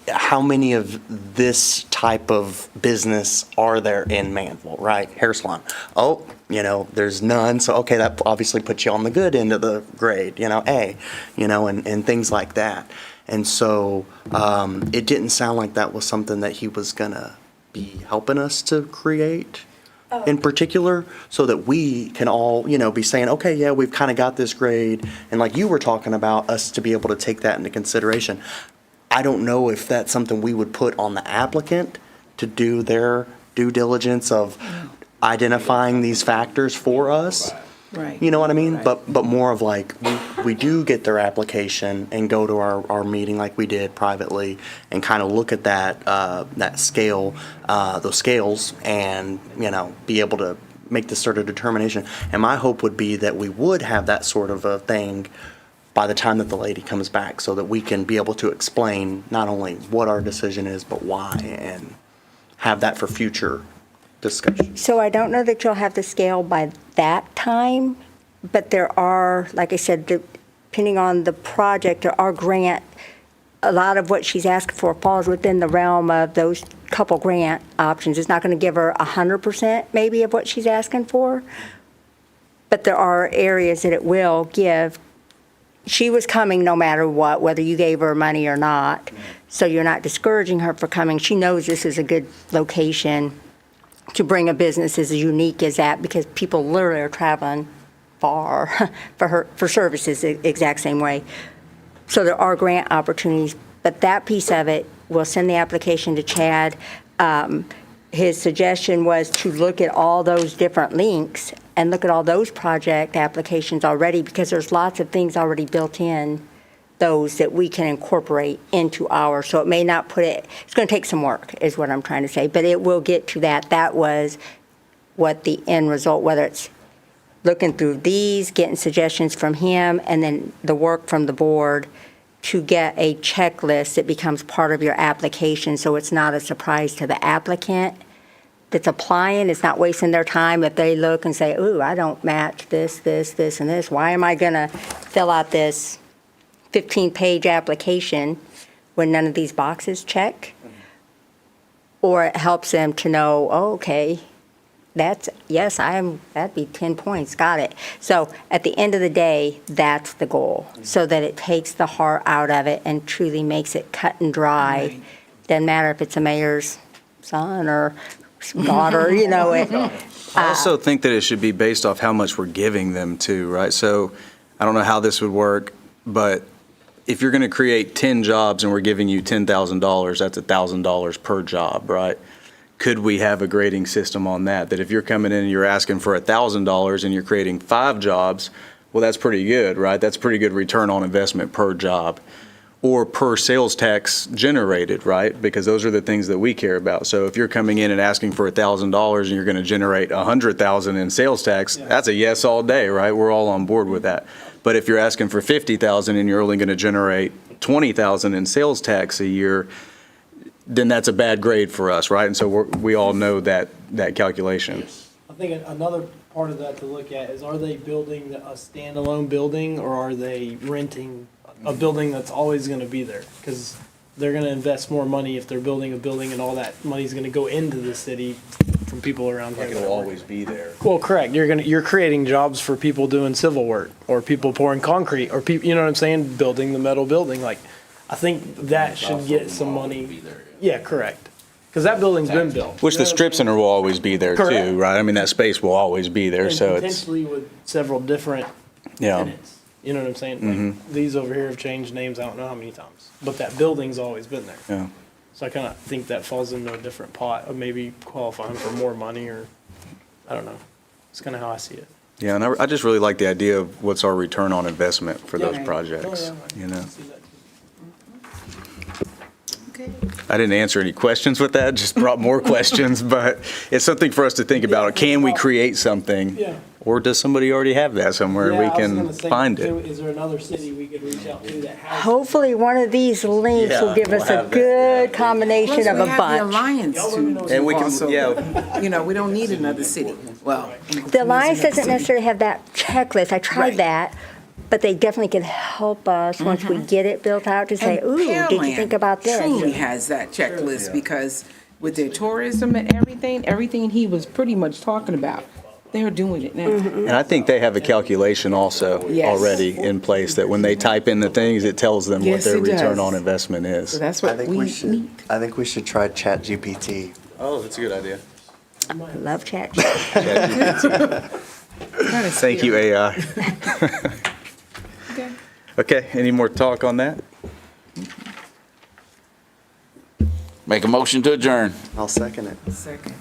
how many of this type of business are there in Manvel, right? Hair salon. Oh, there's none. So, okay, that obviously puts you on the good end of the grade, A, and things like that. And so it didn't sound like that was something that he was going to be helping us to create in particular, so that we can all, be saying, okay, yeah, we've kind of got this grade. And like you were talking about, us to be able to take that into consideration. I don't know if that's something we would put on the applicant to do their due diligence of identifying these factors for us. Right. You know what I mean? Right. But more of like, we do get their application and go to our meeting like we did privately and kind of look at that scale, those scales, and, be able to make this sort of determination. And my hope would be that we would have that sort of a thing by the time that the lady comes back, so that we can be able to explain not only what our decision is, but why, and have that for future discussion. So I don't know that you'll have the scale by that time, but there are, like I said, depending on the project, there are grant, a lot of what she's asking for falls within the realm of those couple grant options. It's not going to give her 100% maybe of what she's asking for, but there are areas that it will give. She was coming no matter what, whether you gave her money or not, so you're not discouraging her for coming. She knows this is a good location to bring a business as unique as that, because people literally are traveling far for services the exact same way. So there are grant opportunities, but that piece of it, we'll send the application to Chad. His suggestion was to look at all those different links and look at all those project applications already, because there's lots of things already built in those that we can incorporate into ours. So it may not put it, it's going to take some work, is what I'm trying to say, but it will get to that. That was what the end result, whether it's looking through these, getting suggestions from him, and then the work from the board to get a checklist that becomes part of your application, so it's not a surprise to the applicant that's applying. It's not wasting their time if they look and say, ooh, I don't match this, and this. Why am I going to fill out this 15-page application when none of these boxes check? Or it helps them to know, oh, okay, that'd be 10 points, got it. So at the end of the day, that's the goal, so that it takes the heart out of it and truly makes it cut and dry. Right. Doesn't matter if it's a mayor's son or daughter, it. I also think that it should be based off how much we're giving them too, right? So I don't know how this would work, but if you're going to create 10 jobs and we're giving you $10,000, that's $1,000 per job, right? Could we have a grading system on that? That if you're coming in and you're asking for $1,000 and you're creating 5 jobs, Well, that's pretty good, right? That's pretty good return on investment per job or per sales tax generated, right? Because those are the things that we care about. So if you're coming in and asking for $1,000 and you're going to generate $100,000 in sales tax, that's a yes all day, right? We're all on board with that. But if you're asking for $50,000 and you're only going to generate $20,000 in sales tax a year, then that's a bad grade for us, right? And so we all know that calculation. I think another part of that to look at is, are they building a standalone building, or are they renting a building that's always going to be there? Because they're going to invest more money if they're building a building, and all that money's going to go into the city from people around here. Like it'll always be there. Well, correct. You're creating jobs for people doing civil work, or people pouring concrete, or people, you know what I'm saying, building the metal building. Like, I think that should get some money. Yeah, correct. Because that building's been built. Which the strip center will always be there Correct. too, right? I mean, that space will always be there, And so it's, potentially with several different yeah. tenants. You know what I'm saying? Like, these over here have changed names I don't know how many times, but that building's always been there. Yeah. So I kind of think that falls into a different pot of maybe qualifying for more money, or, I don't know. It's kind of how I see it. Yeah, and I just really like the idea of what's our return on investment for those Yeah. projects, Oh, yeah. you know? I see that too. Okay. I didn't answer any questions with that, just brought more questions, but it's something for us to think about. Can we create something? Yeah. Or does somebody already have that somewhere and we Yeah, I was can gonna say, find too, it? Is there another city we could reach out to that has? Hopefully, one of these links will Yeah, give we'll us a have that. good combination Plus, of we a have the bunch. Alliance And we to can, also, yeah, you know, we don't need another city. Well. The Alliance doesn't necessarily. necessarily have that checklist. I tried Right. that, but they definitely can help us once we get it built out to say, ooh, did you think about this? Truly has that checklist, because with their tourism and everything he was pretty much talking about, they're doing it now. and I think they have a calculation also Yes. already in place that when they type in the things, it tells them what Yes, their it does. return on investment So is. that's I what think we we need. should, I think we should try ChatGPT. Oh, that's a good idea. Love chat. Thank you, AI. Okay. Okay, any more talk on that? Make a motion to adjourn. I'll second it. Second.